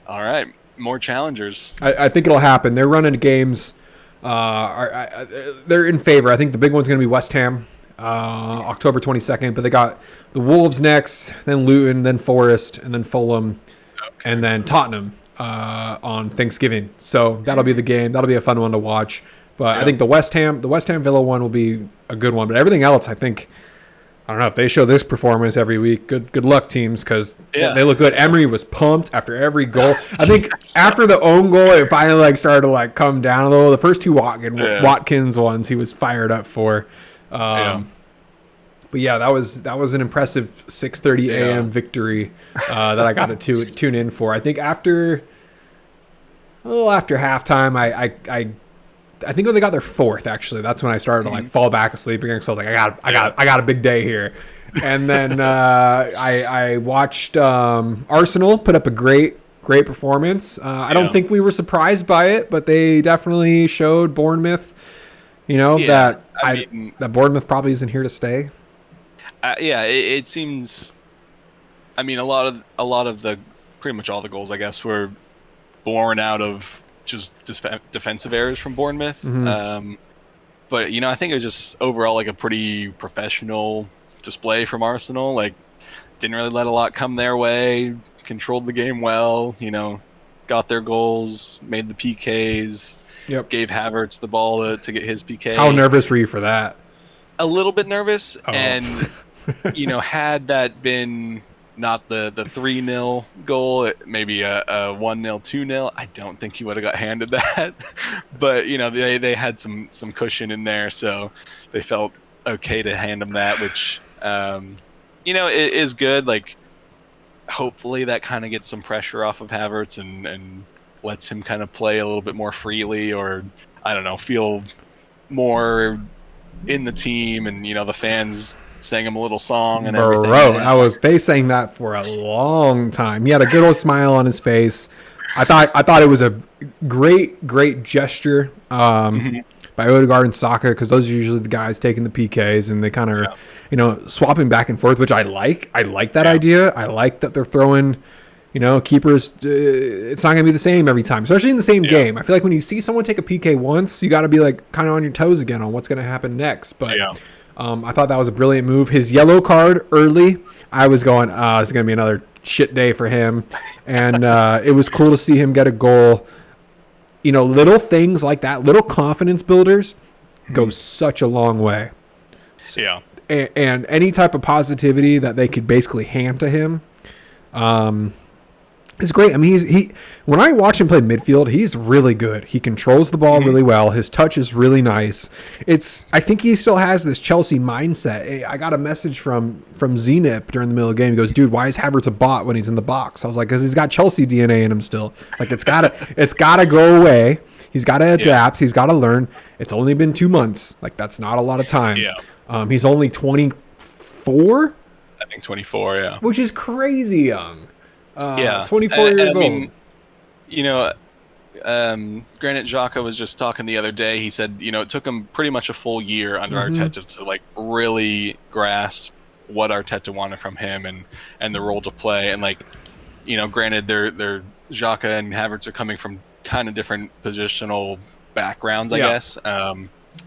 all right. more challengers. I think it'll happen. They're running games. They're in favor. I think the big one's going to be West Ham, October 22nd. But they got the Wolves next, then Luton, then Forest, and then Fulham, and then Tottenham on Thanksgiving. So that'll be the game. That'll be a fun one to watch. But I think the West Ham Villa one will be a good one. But everything else, I think. I don't know if they show this performance every week. Good luck, teams, because they look good. Emery was pumped after every goal. I think after the own goal, it finally started to come down a little. The first two Watkins ones, he was fired up for. But yeah, that was an impressive 6:30 a.m. victory that I got to tune in for. I think after halftime, I think when they got their fourth, actually, that's when I started to fall back asleep again. So I was like, I got a big day here. And then I watched Arsenal put up a great performance. I don't think we were surprised by it, but they definitely showed Bournemouth, that Bournemouth probably isn't here to stay. It seems. I mean, a lot of the pretty much all the goals, I guess, were born out of just defensive errors from Bournemouth. Mm-hmm. But I think it was just overall a pretty professional display from Arsenal. Didn't really let a lot come their way, controlled the game well, got their goals, made the PKs, gave Havertz the ball to get his PK. How nervous were you for that? A little bit nervous. And had that been not the 3-0 goal, maybe a 1-0, 2-0. I don't think he would have got handed that. But, they had some cushion in there, so they felt okay to hand him that, which, it is good. Hopefully that kind of gets some pressure off of Havertz and lets him kind of play a little bit more freely, or, I don't know, feel more in the team, and, the fans sang him a little song and everything. Bro, they sang that for a long time. He had a good old smile on his face. I thought it was a great gesture by Odegaard and Saka, because those are usually the guys taking the PKs, and they kind of swapping back and forth, which I like. I like that idea. I like that they're throwing keepers. It's not going to be the same every time, especially in the same game. I feel like when you see someone take a PK once, you got to be kind of on your toes again on what's going to happen next. But I thought that was a brilliant move. His yellow card early, I was going, it's going to be another shit day for him. And it was cool to see him get a goal. Little things like that, little confidence builders go such a long way. Yeah. And any type of positivity that they could basically hand to him is great. I mean, he when I watch him play midfield, he's really good. He controls the ball really well. His touch is really nice. I think he still has this Chelsea mindset. I got a message from Zenip during the middle of the game. He goes, "Dude, why is Havertz a bot when he's in the box?" I was like, "Because he's got Chelsea DNA in him still. It's gotta go away. He's got to adapt. He's got to learn. It's only been 2 months. That's not a lot of time. He's only 24. I think 24. Yeah, which is crazy young. 24 years old. Granit Xhaka was just talking the other day. He said, it took him pretty much a full year under Arteta to really grasp what Arteta wanted from him and the role to play. And granted, they're Xhaka and Havertz are coming from kind of different positional backgrounds, I guess.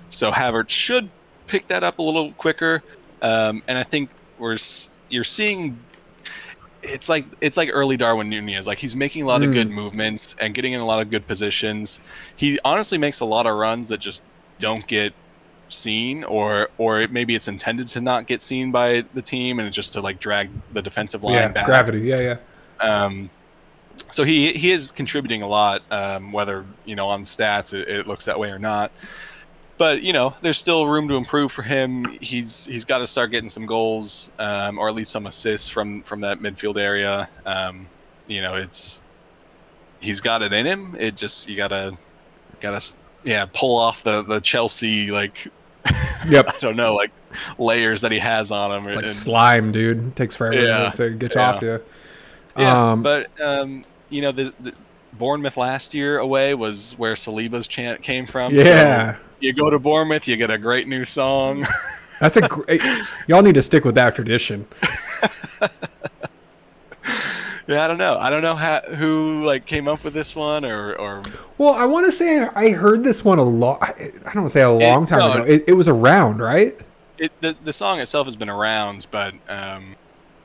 So Havertz should pick that up a little quicker. And I think you're seeing. It's like early Darwin Nunez. He's making a lot of good movements and getting in a lot of good positions. He honestly makes a lot of runs that just don't get seen, or maybe it's intended to not get seen by the team, and it's just to drag the defensive line back. Gravity. So he is contributing a lot, whether on stats it looks that way or not. But there's still room to improve for him. He's got to start getting some goals, or at least some assists from that midfield area. He's got it in him. It just you gotta pull off the Chelsea I don't know layers that he has on him. It's slime, dude. It takes forever to get off you. But the Bournemouth last year away was where Saliba's chant came from. Yeah. So you go to Bournemouth, you get a great new song. That's a great. Y'all need to stick with that tradition. Yeah, I don't know who like came up with this one or Well, I want to say I heard this one a lot. I don't want to say a it. long time No, ago. It was around, right? the song itself has been around, but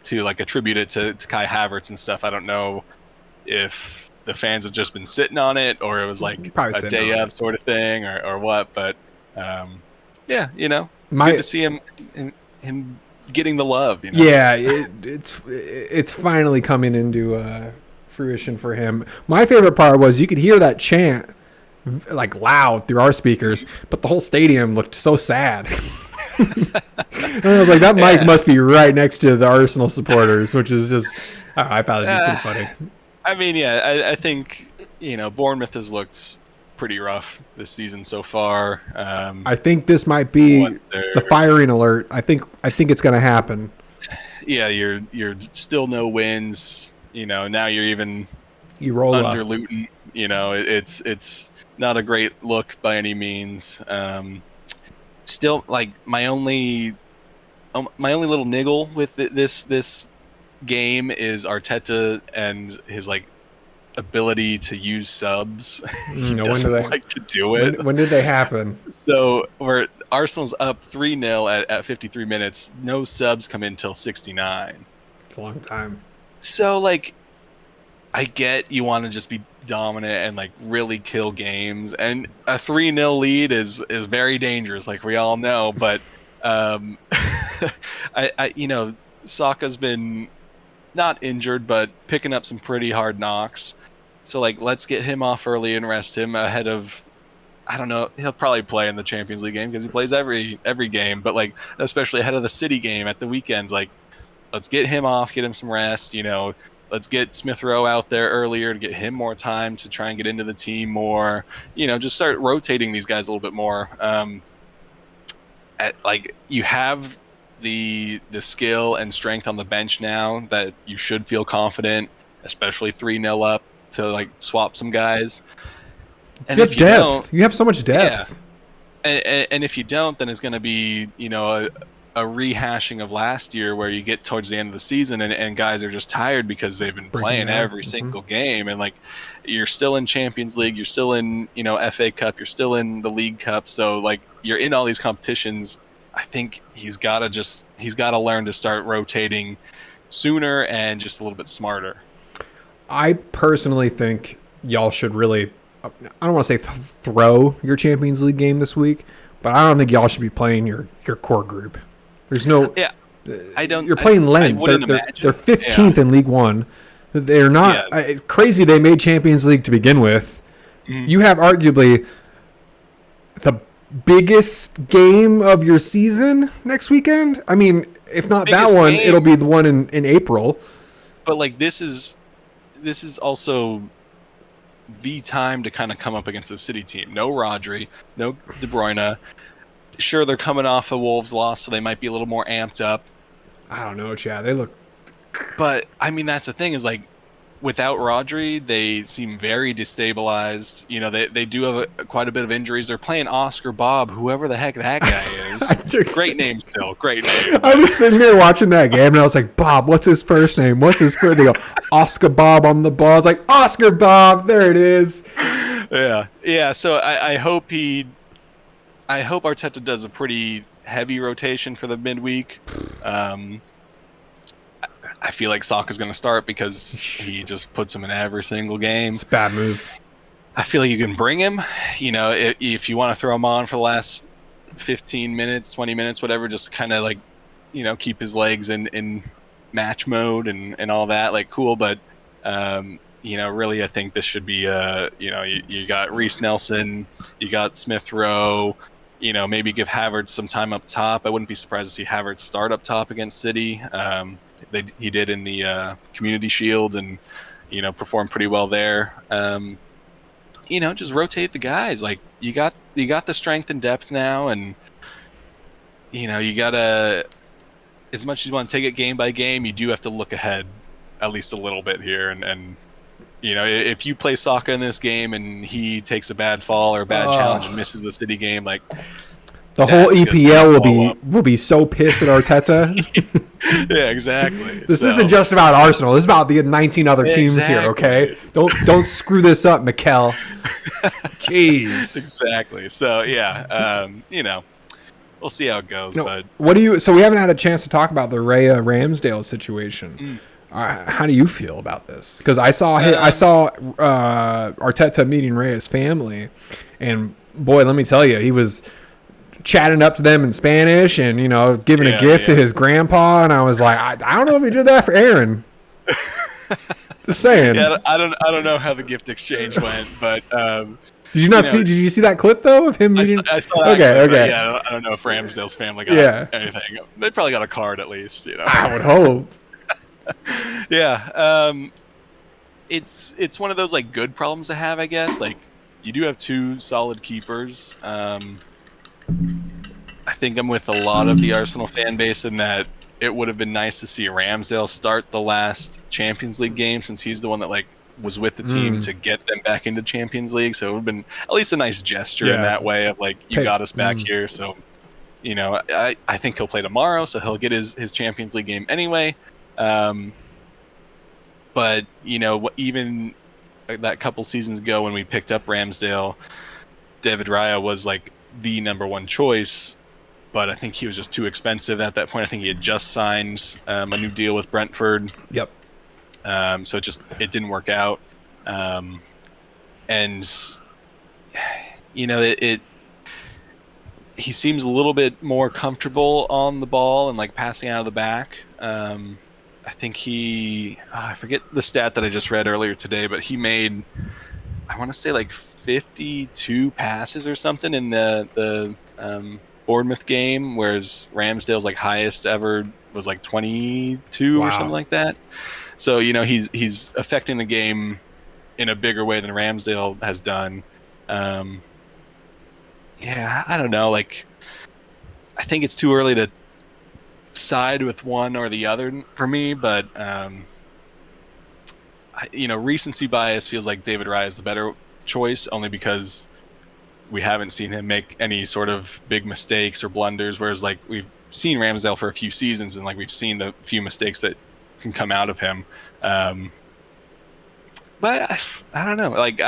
to like attribute it to Kai Havertz and stuff, I don't know if the fans have just been sitting on it or it was like Probably a sitting day on of it. sort of thing or what. But yeah, good My to see him getting the love. Yeah, it's finally coming into fruition for him. My favorite part was you could hear that chant like loud through our speakers, but the whole stadium looked so sad. And I was like, that mic Yeah. must be right next to the Arsenal supporters, which is just I found it pretty funny. I mean, yeah, I think Bournemouth has looked pretty rough this season so far. I think this might be the firing alert. I think it's going to happen. Yeah, you're still no wins. Now you're even You roll under up. Luton. It's not a great look by any means. Still, like my only little niggle with this game is Arteta and his like ability to use subs. He doesn't like to do it. When did they happen? So where Arsenal's up 3-0 at 53 minutes, no subs come in till 69. It's a long time. So like I get you want to just be dominant and like really kill games, and a 3-0 lead is very dangerous, like we all know. But Saka's been not injured, but picking up some pretty hard knocks. So like, let's get him off early and rest him ahead of. I don't know. He'll probably play in the Champions League game because he plays every game. But like, especially ahead of the City game at the weekend, like, let's get him off, get him some rest. Let's get Smith Rowe out there earlier to get him more time to try and get into the team more. Just start rotating these guys a little bit more. You have the skill and strength on the bench now that you should feel confident, especially 3-0 up to like swap some guys. And you have depth. You have so much depth. Yeah. And if you don't, then it's going to be a rehashing of last year where you get towards the end of the season and guys are just tired because they've been playing every single game, and like you're still in Champions League, you're still in FA Cup, you're still in the League Cup, so like you're in all these competitions. I think he's got to learn to start rotating sooner and just a little bit smarter. I personally think y'all should really, I don't want to say throw your Champions League game this week, but I don't think y'all should be playing your core group. There's no. Yeah, I don't. You're playing Lens. They're 15th in League One. They're not. Yeah. It's crazy they made Champions League to begin with. Mm-hmm. You have arguably the biggest game of your season next weekend. I mean, if not that one, it'll be the one in April. But like this is also the time to kind of come up against the City team. No Rodri, no De Bruyne. Sure, they're coming off a Wolves loss, so they might be a little more amped up. I don't know, Chad. They look. But I mean, that's the thing is like, without Rodri, they seem very destabilized. They do have quite a bit of injuries. They're playing Oscar Bob, whoever the heck that guy is. Great name still. Great name. I was sitting here watching that game, and I was like, Bob, what's his first name? What's his first name? They go, Oscar Bob on the ball. I was like, Oscar Bob. There it is. Yeah. Yeah. So I hope Arteta does a pretty heavy rotation for the midweek. I feel like Saka's going to start because he just puts him in every single game. It's a bad move. I feel like you can bring him. If you want to throw him on for the last 15 minutes, 20 minutes, whatever, just kind of like, keep his legs in match mode and all that. Like, cool. But, really, I think this should be, you got Reece Nelson, you got Smith Rowe, maybe give Havertz some time up top. I wouldn't be surprised to see Havertz start up top against City. He did in the Community Shield and performed pretty well there. Just rotate the guys. Like you got the strength and depth now, and you gotta, as much as you want to take it game by game, you do have to look ahead at least a little bit here. And if you play Saka in this game and he takes a bad fall or a bad challenge and misses the City game, like The whole EPL will be so pissed at Arteta. Yeah, exactly. This isn't just about Arsenal. This is about the 19 other teams here, okay? Don't screw this up, Mikel. Jeez. Exactly. So, yeah, we'll see how it goes. But so we haven't had a chance to talk about the Raya Ramsdale situation. How do you feel about this? Because I saw Arteta meeting Raya's family, and boy, let me tell you, he was chatting up to them in Spanish and, giving a gift to his grandpa. And I was like, I don't know if he did that for Aaron. Just saying. Yeah, I don't know how the gift exchange went, but did you see that clip though of him meeting? I saw that clip, okay. Yeah, I don't know if Ramsdale's family got anything. They probably got a card at least, I would hope. Yeah. It's one of those like good problems to have, I guess. Like, you do have two solid keepers. I think I'm with a lot of the Arsenal fan base in that it would have been nice to see Ramsdale start the last Champions League game, since he's the one that like was with the team to get them back into Champions League. So it would have been at least a nice gesture in that way of like, you got us back here. So, I think he'll play tomorrow, so he'll get his Champions League game anyway. But, even that couple seasons ago when we picked up Ramsdale, David Raya was like the number one choice, but I think he was just too expensive at that point. I think he had just signed a new deal with Brentford. Yep. So it didn't work out. And he seems a little bit more comfortable on the ball and like passing out of the back. I think I forget the stat that I just read earlier today, but he made, I want to say like 52 passes or something in the Bournemouth game, whereas Ramsdale's like highest ever was like 22 or something like that. So, he's affecting the game in a bigger way than Ramsdale has done. I don't know. Like, I think it's too early to side with one or the other for me, but recency bias feels like David Raya is the better choice, only because we haven't seen him make any sort of big mistakes or blunders, whereas like we've seen Ramsdale for a few seasons and like we've seen the few mistakes that can come out of him. But I don't know, like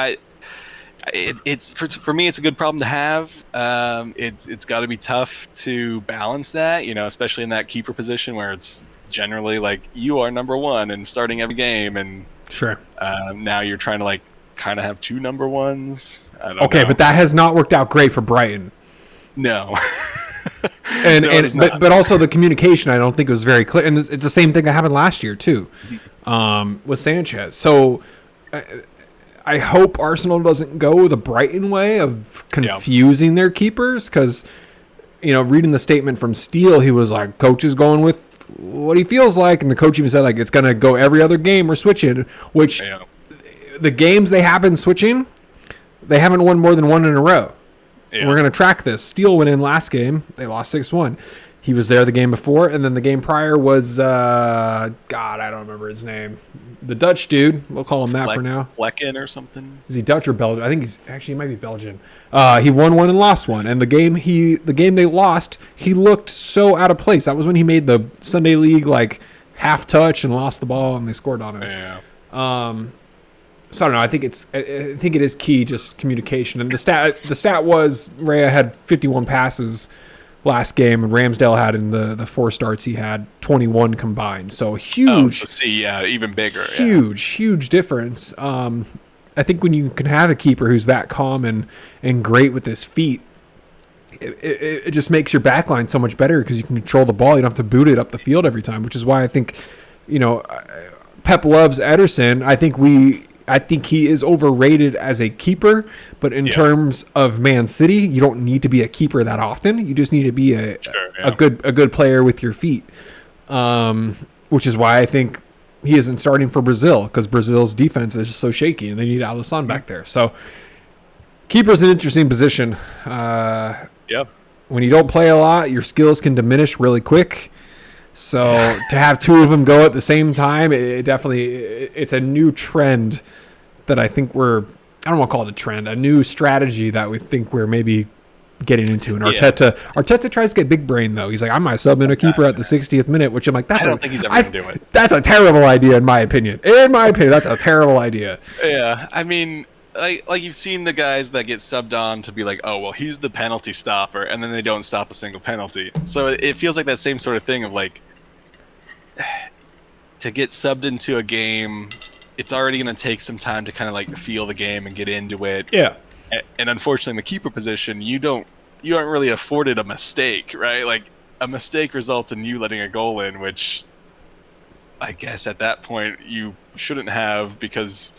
it's for me, it's a good problem to have. It's got to be tough to balance that, especially in that keeper position where it's generally like you are number one and starting every game, and sure, now you're trying to like kind of have two number ones. I don't know. But that has not worked out great for Brighton. No. But also the communication, I don't think it was very clear, and it's the same thing that happened last year too, with Sanchez. So I hope Arsenal doesn't go the Brighton way of confusing their keepers, because reading the statement from Steele, he was like, coach is going with what he feels like, and the coach even said like it's gonna go every other game we're switching, which the games they have been switching, they haven't won more than one in a row. We're going to track this. Steele went in last game. They lost 6-1. He was there the game before, and then the game prior was, I don't remember his name. The Dutch dude. We'll call him that for now. Flecken or something. Is he Dutch or Belgian? I think he might be Belgian. He won one and lost one. And the game they lost, he looked so out of place. That was when he made the Sunday League like half touch and lost the ball, and they scored on him. Yeah. So I don't know. I think it is key, just communication. And the stat was Raya had 51 passes last game, and Ramsdale had in the 4 starts he had 21 combined. So huge. Even bigger. Huge difference. I think when you can have a keeper who's that calm and great with his feet, it just makes your back line so much better, because you can control the ball. You don't have to boot it up the field every time, which is why I think, Pep loves Ederson. I think he is overrated as a keeper, but in terms of Man City, you don't need to be a keeper that often. You just need to be a good player with your feet, which is why I think he isn't starting for Brazil, because Brazil's defense is just so shaky, and they need Alisson back there. So keeper's an interesting position. When you don't play a lot, your skills can diminish really quick. So to have two of them go at the same time, it's a new trend that I think I don't want to call it a trend, a new strategy that we think we're maybe getting into. And Yeah. Arteta tries to get big brain though. He's like, I might sub in a keeper at the 60th minute, which I'm like, I don't think he's ever gonna do it. That's a terrible idea in my opinion. That's a terrible idea. Yeah, I mean, like you've seen the guys that get subbed on to be like, oh well, he's the penalty stopper, and then they don't stop a single penalty. So it feels like that same sort of thing of like, to get subbed into a game, it's already going to take some time to kind of like feel the game and get into it. Yeah. And unfortunately, in the keeper position, you aren't really afforded a mistake, right? Like a mistake results in you letting a goal in, which I guess at that point you shouldn't have because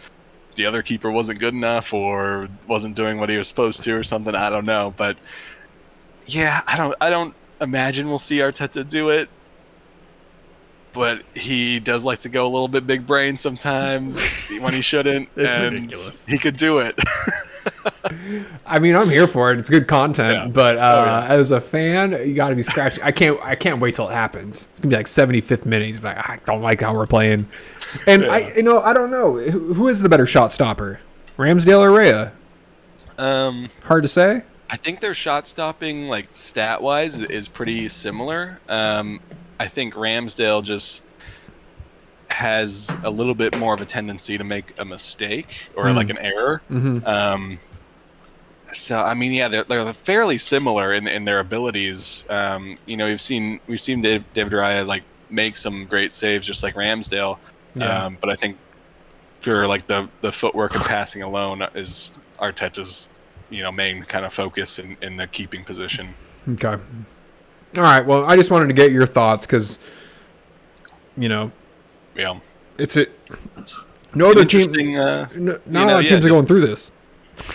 the other keeper wasn't good enough or wasn't doing what he was supposed to or something. I don't know, but yeah, I don't imagine we'll see Arteta do it. But he does like to go a little bit big brain sometimes when he shouldn't, and ridiculous. He could do it. I mean, I'm here for it. It's good content, but as a fan, you got to be scratching. I can't wait till it happens. It's gonna be like 75th minute. He's like, I don't like how we're playing, and I don't know who is the better shot stopper, Ramsdale or Raya. Hard to say. I think their shot stopping, like stat wise, is pretty similar. I think Ramsdale just has a little bit more of a tendency to make a mistake or like an error. Mm-hmm. So I mean, yeah, they're fairly similar in their abilities. We've seen David Raya like make some great saves just like Ramsdale. Yeah. But I think for like the footwork and passing alone is Arteta's main kind of focus in the keeping position. Okay. All right. Well, I just wanted to get your thoughts because, yeah, it's no other team. Not a lot of teams are going through this.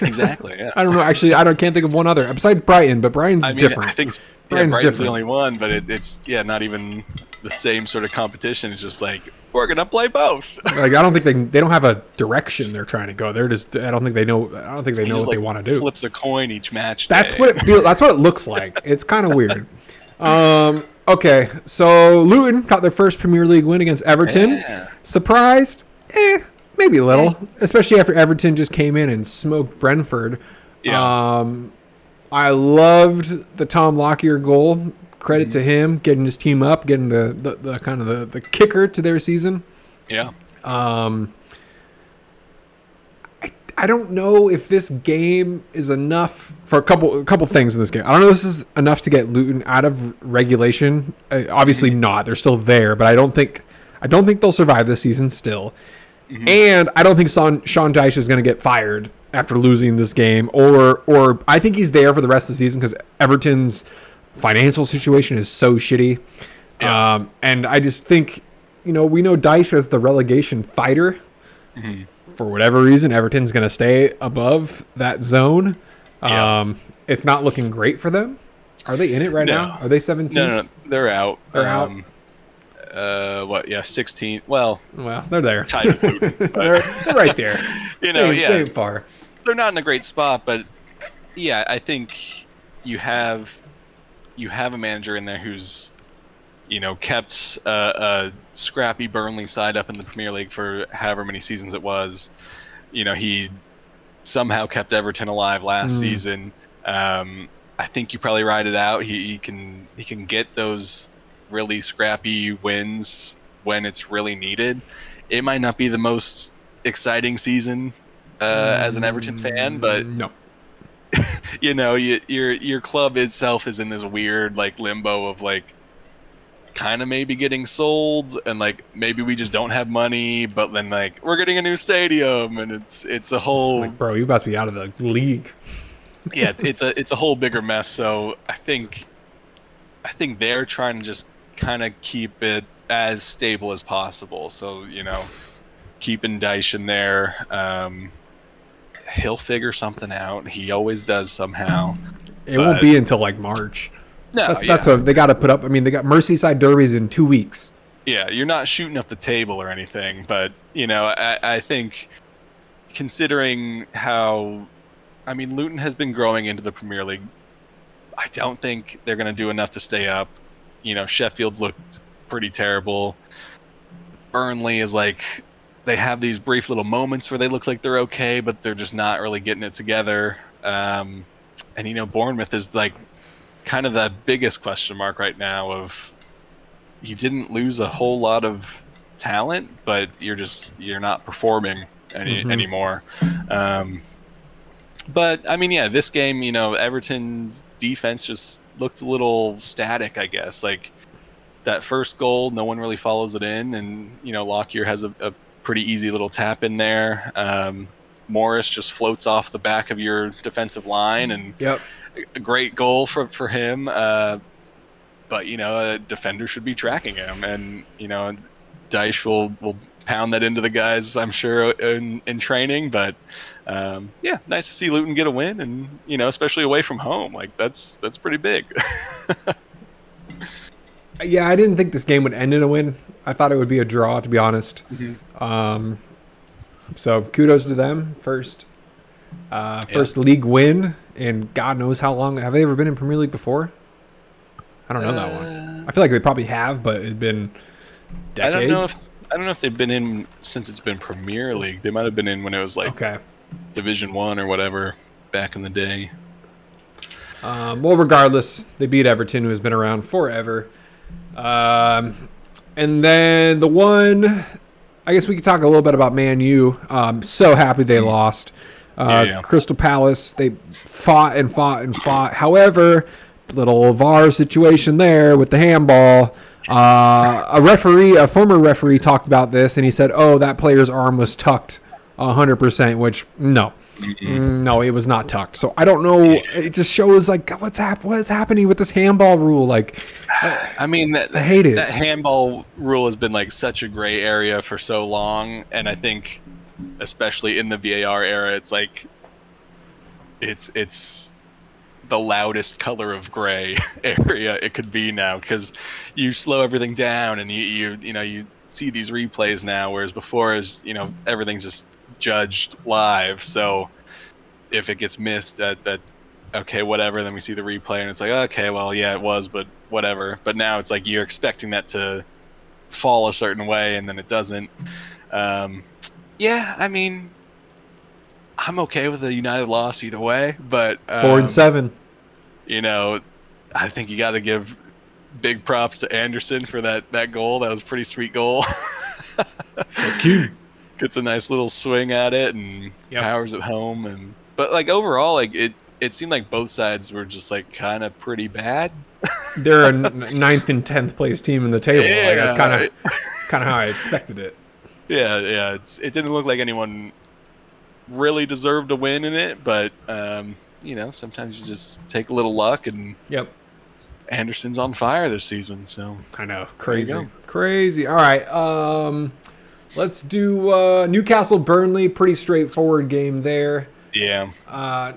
Exactly. Yeah. I don't know. Actually, can't think of one other besides Brighton, but Brighton's different. I think Brighton's Brighton's different. the only one, but it's not even the same sort of competition. It's just like we're gonna play both. Like I don't think they don't have a direction they're trying to go. They're just I don't think they know what they want to do. Flips a coin each match. That's what it feels. That's what it looks like. It's kind of weird. Okay, so Luton got their first Premier League win against Everton. Yeah. Surprised? Maybe a little, especially after Everton just came in and smoked Brentford. Yeah. I loved the Tom Lockyer goal. Credit to him getting his team up, getting the kind of the kicker to their season. Yeah. I don't know if this game is enough for a couple things in this game. I don't know if this is enough to get Luton out of regulation. Obviously not. They're still there, but I don't think they'll survive this season still. Mm-hmm. And I don't think Sean Dyche is going to get fired after losing this game, or I think he's there for the rest of the season because Everton's financial situation is so shitty. Yeah. And I just think, we know Dyche as the relegation fighter. Mm-hmm. For whatever reason, Everton's going to stay above that zone. Yeah. It's not looking great for them. Are they in it right now? Are they 17? No, they're out. They're out. 16. Well, they're there. Tied with Luton, they're right there. They ain't far. They're not in a great spot, but yeah, I think you have a manager in there who's kept a scrappy Burnley side up in the Premier League for however many seasons it was. He somehow kept Everton alive last season. I think you probably ride it out. He can get those really scrappy wins when it's really needed. It might not be the most exciting season as an Everton fan, but no. Your club itself is in this weird like limbo of like kind of maybe getting sold and like maybe we just don't have money, but then like we're getting a new stadium and it's a whole like, bro, you about to be out of the league. Yeah, it's a whole bigger mess. So I think they're trying to just kind of keep it as stable as possible. So keeping Dyche in there, he'll figure something out. He always does somehow. It won't be until like March. No, that's what they got to put up. I mean, they got Merseyside derbies in 2 weeks. Yeah, you're not shooting up the table or anything, but I think considering how, Luton has been growing into the Premier League, I don't think they're going to do enough to stay up. Sheffield's looked pretty terrible. Burnley is like, they have these brief little moments where they look like they're okay, but they're just not really getting it together. And Bournemouth is like kind of the biggest question mark right now. Of you didn't lose a whole lot of talent, but you're not performing anymore. But I mean, yeah, this game, Everton's defense just looked a little static, I guess. Like that first goal, no one really follows it in, and Lockyer has a pretty easy little tap in there. Morris just floats off the back of your defensive line, and Yep. a great goal for him. But a defender should be tracking him, and Dyche will pound that into the guys, I'm sure, in training. But yeah, nice to see Luton get a win, and especially away from home. Like that's pretty big. Yeah, I didn't think this game would end in a win. I thought it would be a draw, to be honest. So kudos to them. First league win, and God knows how long. Have they ever been in Premier League before? I don't know that one. I feel like they probably have, but it'd been decades. I don't know if they've been in since it's been Premier League. They might have been in when it was like Division 1 or whatever back in the day. Well, regardless, they beat Everton, who has been around forever. And then the one, I guess we could talk a little bit about Man U. So happy they lost. Crystal Palace, they fought and fought and fought. However, little VAR situation there with the handball. A former referee talked about this, and he said, "Oh, that player's arm was tucked 100%," which no, it was not tucked. So I don't know. It just shows like what's happening with this handball rule. Like, I mean, I hate it. That handball rule has been like such a gray area for so long, and I think, especially in the VAR era, it's like it's the loudest color of gray area it could be now, because you slow everything down and you see these replays now, whereas before is everything's just judged live. So if it gets missed, that okay, whatever, then we see the replay and it's like, okay, well, yeah, it was, but whatever. But now it's like you're expecting that to fall a certain way, and then it doesn't. Yeah, I mean, I'm okay with a United loss either way, but 4-7. I think you got to give big props to Anderson for that goal. That was a pretty sweet goal. So cute. Gets a nice little swing at it and powers it home. But like overall, like it seemed like both sides were just like kind of pretty bad. They're a 9th and 10th place team in the table. Yeah, like that's kind of how I expected it. Yeah. It didn't look like anyone really deserved a win in it, but sometimes you just take a little luck, and Anderson's on fire this season. So I know, crazy. All right, let's do Newcastle Burnley. Pretty straightforward game there. Yeah.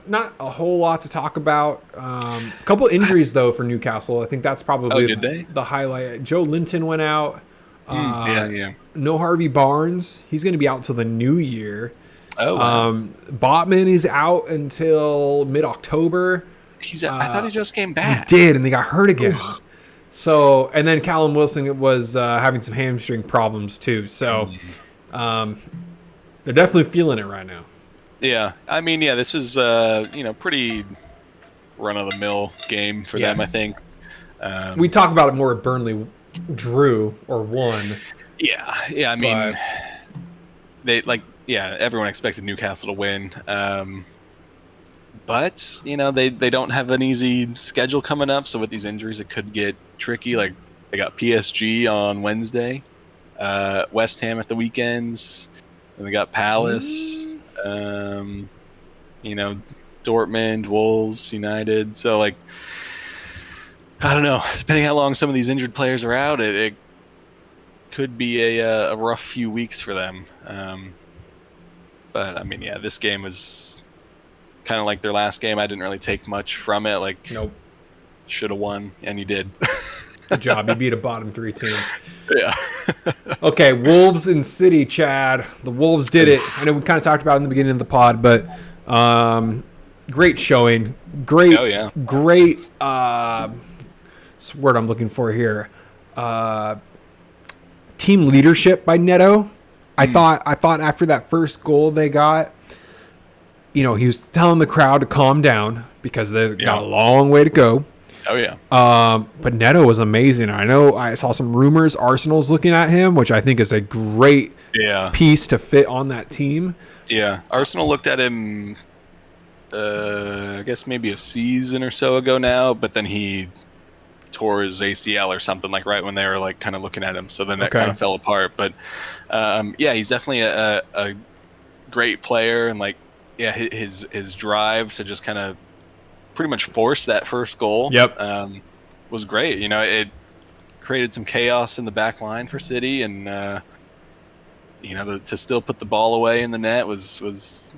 Not a whole lot to talk about. A couple injuries though for Newcastle. I think that's probably the highlight. Joe Linton went out. No Harvey Barnes. He's going to be out till the new year. Oh, wow. Botman is out until mid-October. I thought he just came back. He did, and they got hurt again. So, and then Callum Wilson was having some hamstring problems too. So, they're definitely feeling it right now. Yeah, I mean, this was pretty run-of-the-mill game for them, I think. We talk about it more at Burnley drew or won. Yeah. I mean, everyone expected Newcastle to win. But, they don't have an easy schedule coming up. So with these injuries, it could get tricky. Like, they got PSG on Wednesday, West Ham at the weekends, and they got Palace, Dortmund, Wolves, United. So, like, I don't know. Depending how long some of these injured players are out, it could be a rough few weeks for them. But I mean, this game was kind of like their last game. I didn't really take much from it. Like, nope, should have won, and you did. Good job. You beat a bottom 3 team. Yeah. Okay, Wolves and City, Chad. The Wolves did it. I know we kind of talked about it in the beginning of the pod, but great showing. Great. Oh yeah. Great. What's the word I'm looking for here? Team leadership by Neto. I thought after that first goal they got, he was telling the crowd to calm down because they've got a Yeah. long way to go. Oh yeah. But Neto was amazing. I know I saw some rumors Arsenal's looking at him, which I think is a great Yeah. piece to fit on that team. Yeah. Arsenal looked at him, I guess maybe a season or so ago now, but then he tore his ACL or something, like right when they were like kind of looking at him. So then that Okay. kind of fell apart. But yeah, he's definitely a great player, and like his drive to just kind of pretty much force that first goal. Yep. Was great. It created some chaos in the back line for City, and to still put the ball away in the net was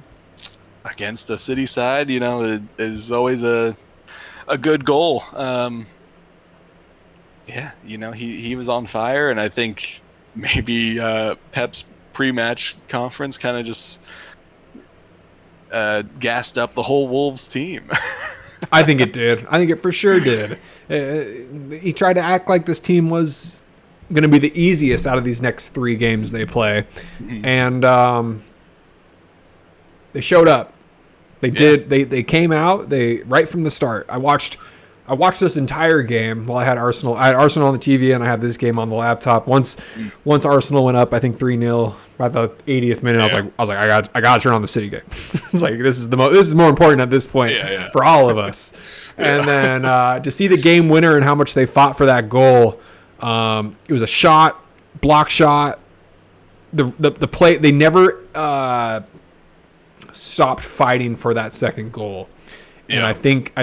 against a City side. It is always a good goal. Yeah, he was on fire, and I think maybe Pep's pre-match conference kind of just gassed up the whole Wolves team. I think it did. I think it for sure did. He tried to act like this team was going to be the easiest out of these next 3 games they play. And they showed up. They did. They came out. They right from the start. I watched this entire game while I had Arsenal. I had Arsenal on the TV and I had this game on the laptop. Once Arsenal went up, I think 3-0 by the 80th minute. I was like, I got to turn on the City game. I was like, this is more important at this point for all of us. And then to see the game winner and how much they fought for that goal, it was a shot, block shot. The play, they never stopped fighting for that second goal. And I think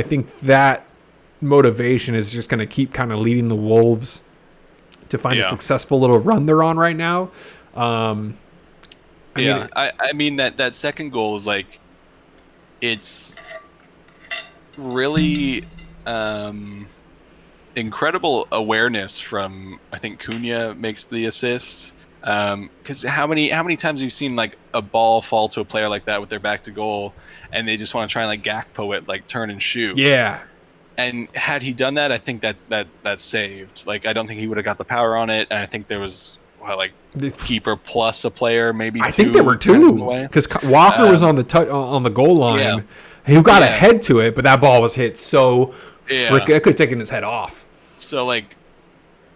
that motivation is just going to keep kind of leading the Wolves to find a successful little run they're on right now. I mean that second goal is like, it's really incredible awareness from, I think Cunha makes the assist. Because how many times have you seen like a ball fall to a player like that with their back to goal, and they just want to try and like Gakpo it, like turn and shoot. Yeah. And had he done that, I think that's saved. Like, I don't think he would have got the power on it, and I think there was the keeper plus a player, maybe two. I think there were 2 because Walker was on the goal line. He got a head to it, but that ball was hit so it could have taken his head off. So like,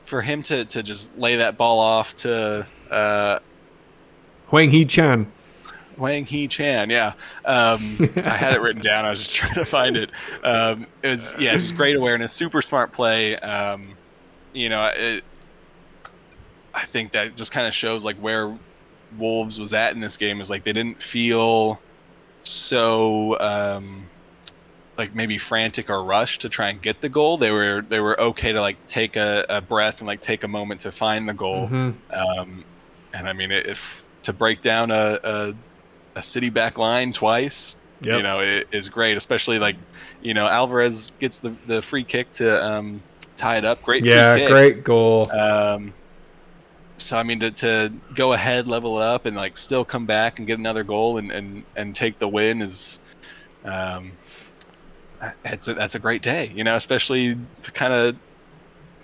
for him to just lay that ball off to Hwang Hee-chan, yeah. I had it written down. I was just trying to find it. It was just great awareness, super smart play. I think that just kind of shows like where Wolves was at in this game. Is like they didn't feel so like maybe frantic or rushed to try and get the goal. They were okay to like take a breath and like take a moment to find the goal. And I mean, if to break down a City back line twice, it is great. Especially like, Alvarez gets the free kick to tie it up. Great free kick. Great goal. So I mean, to go ahead, level up, and like still come back and get another goal and take the win is, that's a great day. Especially to kind of,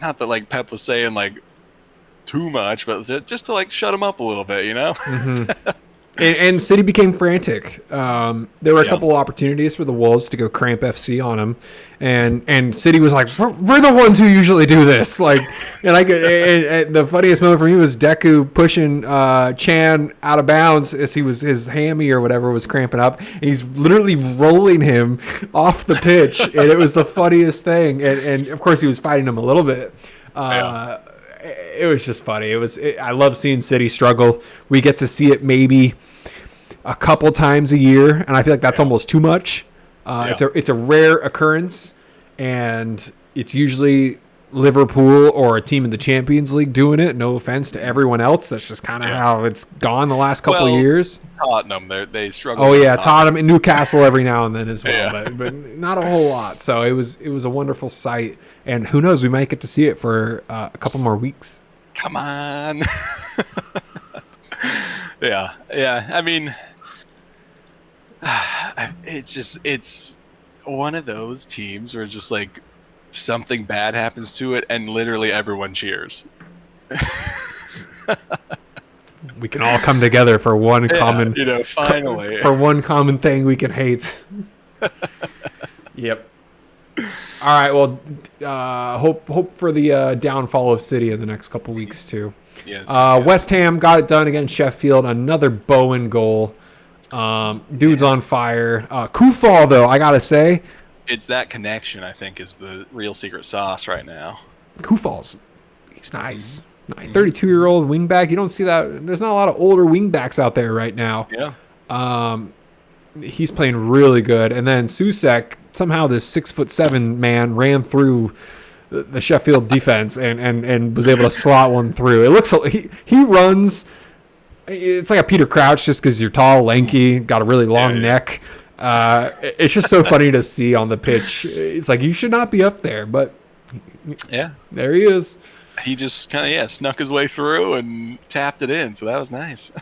not that like Pep was saying like too much, but just to like shut him up a little bit. And City became frantic. There were a couple of opportunities for the Wolves to go cramp FC on them, and City was like, "We're the ones who usually do this." Like, and the funniest moment for me was Deku pushing Chan out of bounds as his hammy or whatever was cramping up. And he's literally rolling him off the pitch, and it was the funniest thing. And of course he was fighting him a little bit. It was just funny. I love seeing City struggle. We get to see it maybe a couple times a year, and I feel like that's almost too much. It's a rare occurrence, and it's usually Liverpool or a team in the Champions League doing it. No offense to everyone else. That's just kind of how it's gone the last couple of years. Tottenham, they struggle. Oh yeah, Tottenham and Newcastle every now and then as well, but not a whole lot. So it was a wonderful sight, and who knows, we might get to see it for a couple more weeks. Come on. Yeah. I mean, it's one of those teams where just like something bad happens to it and literally everyone cheers. We can all come together for one common, finally. for one common thing we can hate. Yep. All right. Well, hope for the downfall of City in the next couple weeks too. Yes, West Ham got it done against Sheffield. Another Bowen goal. Dude's on fire. Kufal, though, I gotta say, it's that connection, I think, is the real secret sauce right now. Kufal's, he's nice. 32-year-old wingback. You don't see that. There's not a lot of older wingbacks out there right now. Yeah. He's playing really good. And then Susek, somehow this 6'7" man ran through the Sheffield defense and was able to slot one through. It looks he runs. It's like a Peter Crouch just because you're tall, lanky, got a really long neck. It's just so funny to see on the pitch. It's like you should not be up there, but there he is. He just kind of snuck his way through and tapped it in, so that was nice.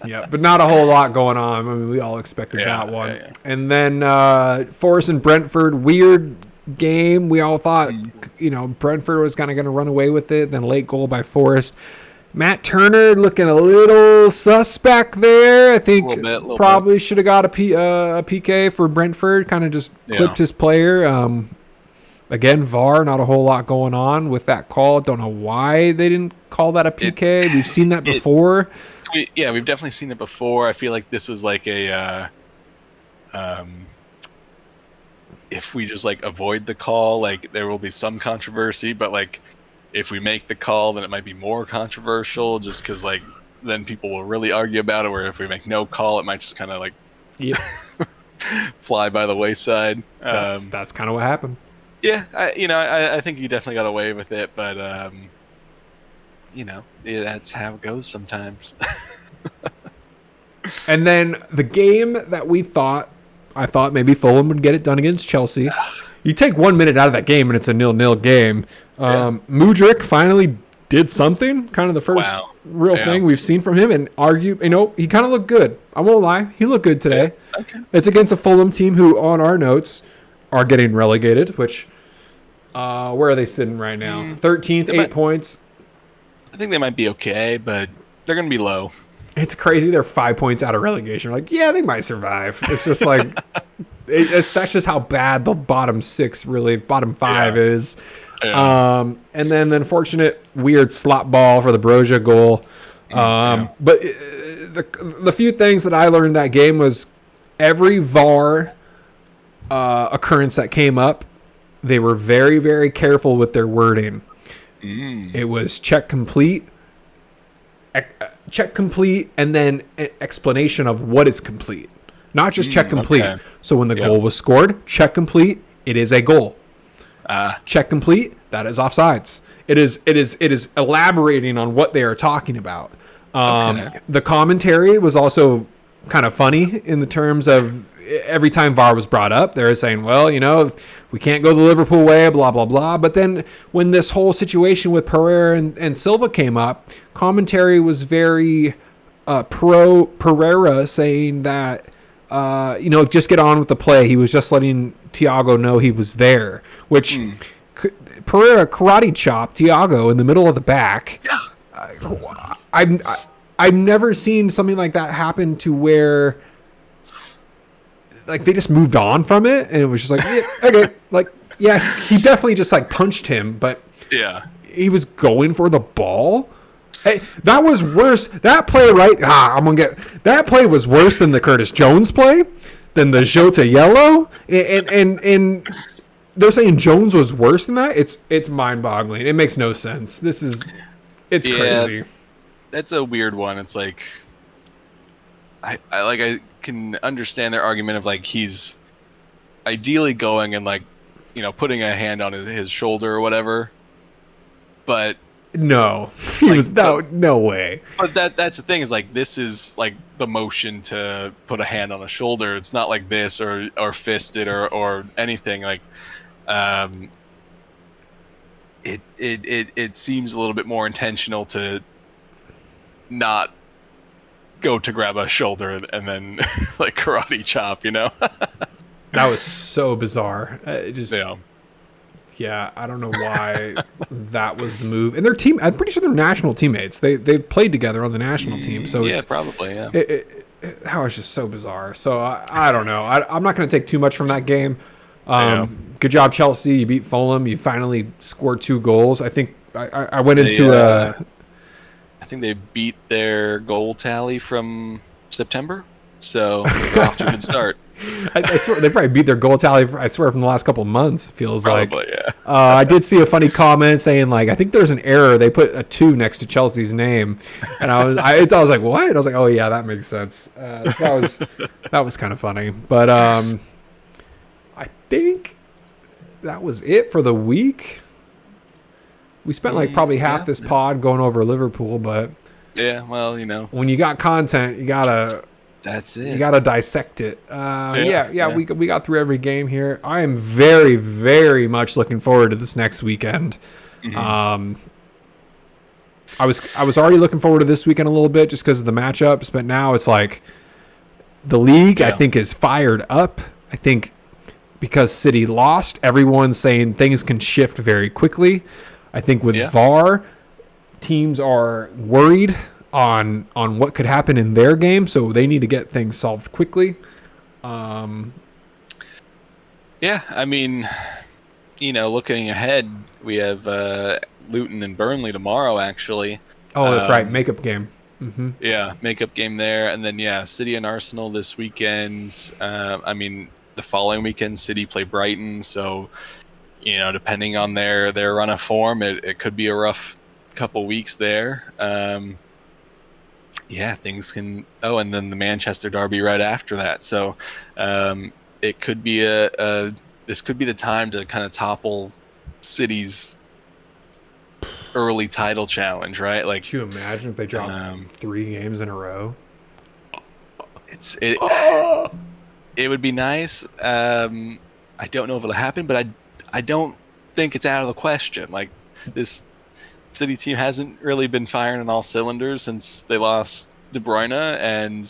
Yeah, but not a whole lot going on. I mean, we all expected that one. Yeah. And then Forest and Brentford, weird game. We all thought, Brentford was kind of going to run away with it. Then late goal by Forest. Matt Turner looking a little suspect there. I think probably should have got a PK for Brentford. Kind of just clipped his player. Again, VAR, not a whole lot going on with that call. Don't know why they didn't call that a PK. We've seen that before. We've definitely seen it before. I feel like this was like a if we just like avoid the call, like there will be some controversy, but like if we make the call, then it might be more controversial just because like then people will really argue about it, where if we make no call, it might just kind of like fly by the wayside. That's kind of what happened. Yeah, I think he definitely got away with it, but that's how it goes sometimes. And then the game that I thought maybe Fulham would get it done against Chelsea. You take 1 minute out of that game and it's a 0-0 game. Mudryk finally did something, kind of the first real thing we've seen from him, and he kind of looked good. I won't lie, he looked good today. Yeah. Okay. It's against a Fulham team who, on our notes, are getting relegated, which where are they sitting right now? 13th, 8 points. I think they might be okay, but they're going to be low. It's crazy. They're 5 points out of relegation. We're like, yeah, they might survive. It's just like, that's just how bad the bottom five is. Yeah. And then the unfortunate weird slot ball for the Broja goal. But the few things that I learned that game was every VAR occurrence that came up, they were very, very careful with their wording. It was check complete, and then an explanation of what is complete, not just check complete. Okay. So when the goal was scored, check complete, it is a goal. Check complete, that is offsides. It is elaborating on what they are talking about. The commentary was also kind of funny in the terms of every time VAR was brought up, they were saying, well, we can't go the Liverpool way, blah, blah, blah. But then when this whole situation with Pereira and Silva came up, commentary was very pro Pereira, saying that, just get on with the play. He was just letting Thiago know he was there, which Pereira karate chopped Thiago in the middle of the back. I've never seen something like that happen to where like they just moved on from it, and it was just like, okay, like, he definitely just like punched him, but he was going for the ball. Hey, that was worse. That play, that play was worse than the Curtis Jones play, than the Jota yellow, and they're saying Jones was worse than that. It's mind-boggling. It makes no sense. It's crazy. That's a weird one. It's like I can understand their argument of like he's ideally going and like putting a hand on his shoulder or whatever, but no, he was no way. But that's the thing, is like this is like the motion to put a hand on a shoulder. It's not like this or fisted or anything like. It seems a little bit more intentional to not go to grab a shoulder and then like karate chop, That was so bizarre. Yeah, I don't know why that was the move. And their team, I'm pretty sure they're national teammates. They played together on the national team. So yeah, it's probably, yeah. that was just so bizarre. So I don't know. I'm not going to take too much from that game. Good job, Chelsea. You beat Fulham. You finally scored 2 goals. I think I went into I think they beat their goal tally from September, so they're off to a good start. I swear they probably beat their goal tally. I swear from the last couple of months. Feels Probably, like. Yeah. I did see a funny comment saying like I think there's an error. They put a 2 next to Chelsea's name, and I was like what? I was like, oh yeah, that makes sense. So that was kind of funny. But I think that was it for the week. We spent like probably half this pod going over Liverpool, but yeah, well, when you got content, you gotta. That's it. You got to dissect it. Yeah. We got through every game here. I am very, very much looking forward to this next weekend. Mm-hmm. I was already looking forward to this weekend a little bit just because of the matchups, but now it's like the league, I think, is fired up. I think because City lost, everyone's saying things can shift very quickly. I think with VAR, teams are worried on what could happen in their game, so they need to get things solved quickly. Yeah, I mean, looking ahead, we have Luton and Burnley tomorrow, actually. Oh, that's right, makeup game. Mm-hmm. Yeah, makeup game there, and then City and Arsenal this weekend. I mean, the following weekend, City play Brighton, so depending on their run of form, it could be a rough couple weeks there. Yeah, things can. Oh, and then the Manchester derby right after that. So, it could be this could be the time to kind of topple City's early title challenge, right? Like, could you imagine if they drop 3 games in a row? It would be nice. I don't know if it'll happen, but I don't think it's out of the question. Like, this City team hasn't really been firing on all cylinders since they lost De Bruyne, and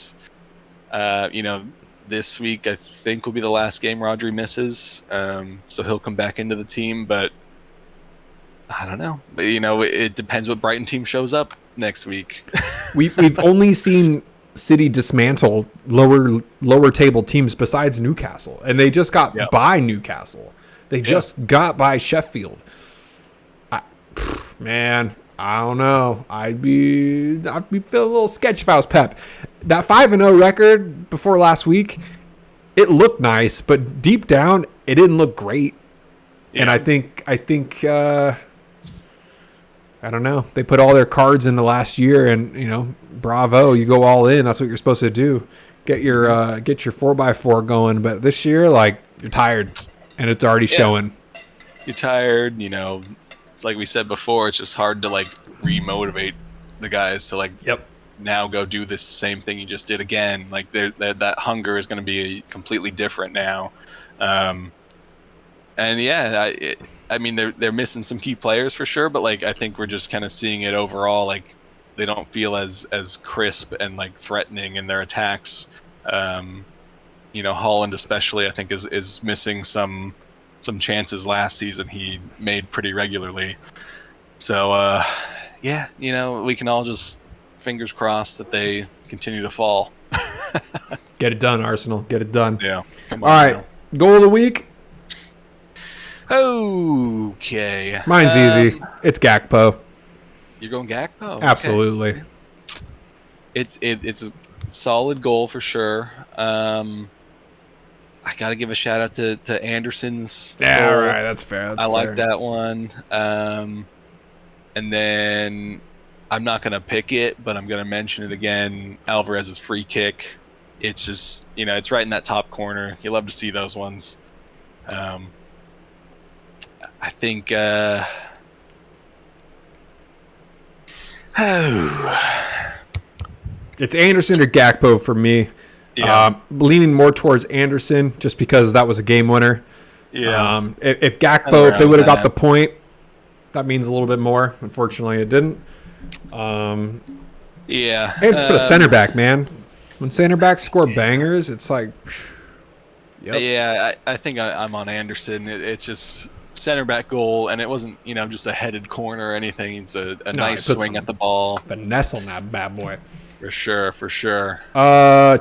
this week I think will be the last game Rodri misses, so he'll come back into the team. But I don't know. But it depends what Brighton team shows up next week. We've only seen City dismantle lower table teams besides Newcastle, and they just got by Newcastle. They just got by Sheffield. Man, I don't know. I'd be feeling a little sketchy if I was Pep. That 5-0 record before last week, it looked nice, but deep down, it didn't look great. Yeah. And I think I don't know. They put all their cards in the last year, and bravo, you go all in. That's what you're supposed to do. Get your 4x4 going. But this year, like, you're tired, and it's already showing. You're tired, It's like we said before, it's just hard to like remotivate the guys to like now go do this same thing you just did again. Like that hunger is going to be completely different now. And I mean they're missing some key players for sure, but like I think we're just kind of seeing it overall. Like they don't feel as crisp and like threatening in their attacks. Holland especially I think is missing some chances last season he made pretty regularly. So, we can all just fingers crossed that they continue to fall. Get it done, Arsenal. Get it done. Yeah. All right. Goal of the week? Okay. Mine's easy. It's Gakpo. You're going Gakpo? Absolutely. Okay. It's a solid goal for sure. I got to give a shout out to Anderson's goal. All right, that's fair. I like that one. And then I'm not going to pick it, but I'm going to mention it again. Alvarez's free kick. It's just, it's right in that top corner. You love to see those ones. I think it's Anderson or Gakpo for me. Yeah. Leaning more towards Anderson just because that was a game winner. Yeah. If Gakpo, if they would have got the point, that means a little bit more. Unfortunately, it didn't. Yeah. And it's for the center back, man. When center backs score bangers, it's like, Yeah, I think I'm on Anderson. It's just center back goal, and it wasn't just a headed corner or anything. It's a nice swing at the ball. Finesse on that bad boy. For sure. Team? I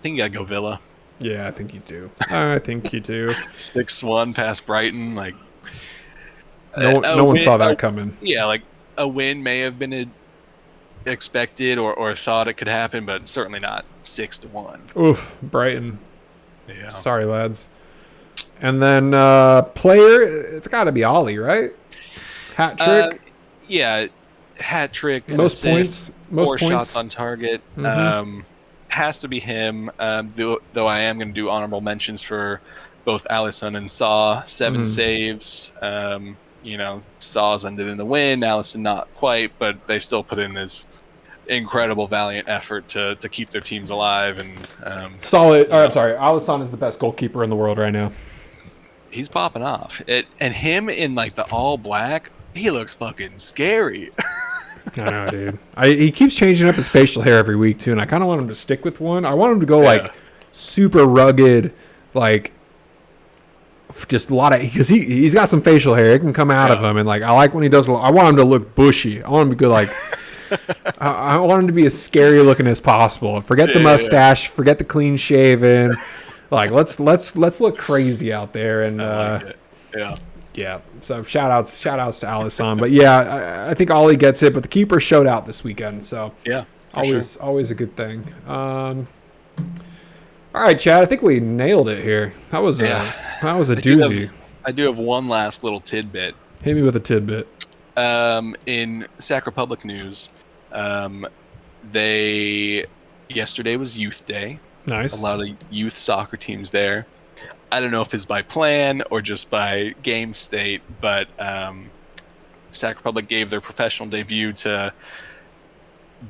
think you gotta go Villa. Yeah, I think you do. 6-1 past Brighton. Like no one saw that coming. Yeah, like a win may have been expected or thought it could happen, but certainly not 6-1. Oof, Brighton. Yeah. Sorry, lads. And then player, it's got to be Ollie, right? Hat trick. Yeah, hat trick. Most assist, points. Most 4 points. shots on target. Has to be him. Though I am going to do honorable mentions for both Alisson and Saw. 7 saves. Saw's ended in the win. Alisson not quite, but they still put in this incredible, valiant effort to keep their teams alive. And solid. I'm sorry. Alisson is the best goalkeeper in the world right now. He's popping off. And him in like the all black, he looks fucking scary. I know, dude. He keeps changing up his facial hair every week too, and I kind of want him to stick with one. I want him to go like super rugged, like just a lot of, because he's got some facial hair. It can come out of him, and like I like when he does. I want him to look bushy. I want him to go like. I want him to be as scary looking as possible. Forget the mustache. Forget the clean shaven. Like let's look crazy out there, and yeah. So shout outs to Alisson, but yeah, I think Ollie gets it. But the keeper showed out this weekend, so yeah, always a good thing. All right, Chad, I think we nailed it here. That was a doozy. I do have one last little tidbit. Hit me with a tidbit. In Sac Republic news, yesterday was Youth Day. Nice. A lot of youth soccer teams there. I don't know if it's by plan or just by game state, but Sac Republic gave their professional debut to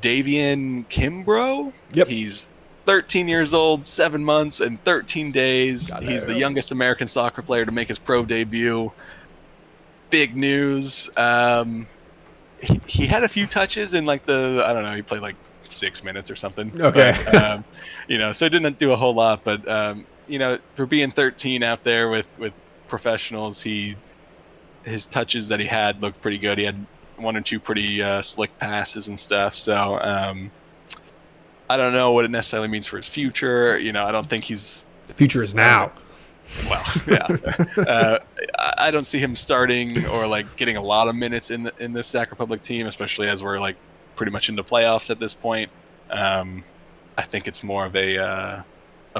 Davian Kimbrough. Yep. He's 13 years old, 7 months, and 13 days. He's the youngest American soccer player to make his pro debut. Big news. He had a few touches in like he played like 6 minutes or something. Okay. But, so didn't do a whole lot, but for being 13 out there with professionals, his touches that he had looked pretty good. He had 1 or 2 pretty slick passes and stuff. So I don't know what it necessarily means for his future. I don't think the future is now. Well, yeah. I don't see him starting or like getting a lot of minutes in this Sac Republic team, especially as we're like pretty much into playoffs at this point. I think it's more of a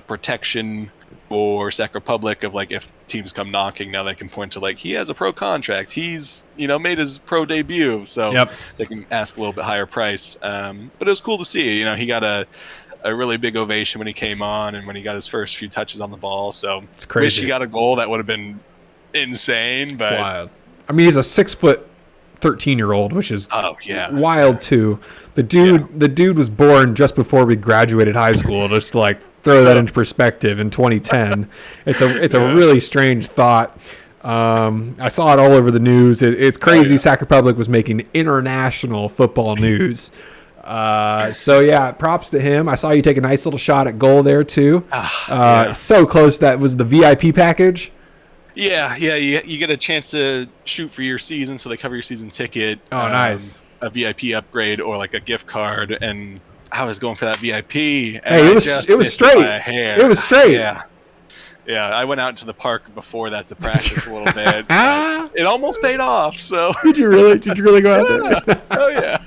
protection for Sac Republic of like if teams come knocking, now they can point to like he has a pro contract. He's made his pro debut, so they can ask a little bit higher price. But it was cool to see. He got a really big ovation when he came on and when he got his first few touches on the ball. So it's crazy. Wish he got a goal. That would have been insane. But wild. I mean, he's a 6-foot 13-year-old, which is wild too. The dude was born just before we graduated high school. Just to like throw that into perspective, in 2010, it's a really strange thought. I saw it all over the news. It's crazy. Sac Republic was making international football news. So yeah, props to him. I saw you take a nice little shot at goal there too. So close. That was the VIP package. Yeah. You get a chance to shoot for your season, so they cover your season ticket. Oh, nice. A VIP upgrade or like a gift card, and I was going for that VIP. And hey, it was straight. It was straight. Yeah. I went out to the park before that to practice a little bit. It almost paid off. So Did you really go out there? Oh yeah.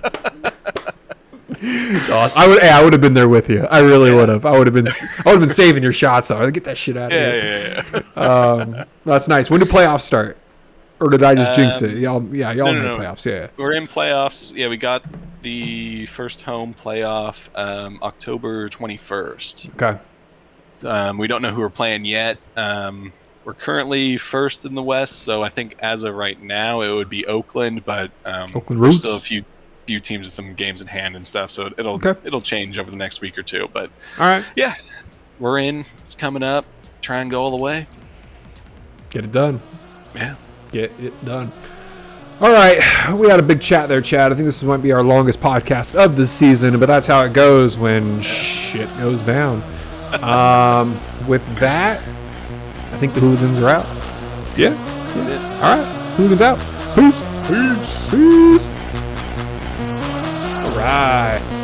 It's awesome. I would have been there with you. I really would have. I would have been saving your shots. So I'd get that shit out of here. Yeah. That's nice. When do playoffs start? Or did I just jinx it? Y'all made playoffs. Yeah. We're in playoffs. Yeah, we got the first home playoff October 21st. Okay. We don't know who we're playing yet. We're currently first in the West, so I think as of right now it would be Oakland, but there's still a few teams with some games in hand and stuff, so it'll change over the next week or two. But all right, yeah, we're in. It's coming up. Try and go all the way. Get it done. Yeah, get it done. All right, we had a big chat there, Chad. I think this might be our longest podcast of the season, but that's how it goes when shit goes down. With that, I think the Hooligans are out. Yeah. All right. Hooligans out. Peace. Peace. All right.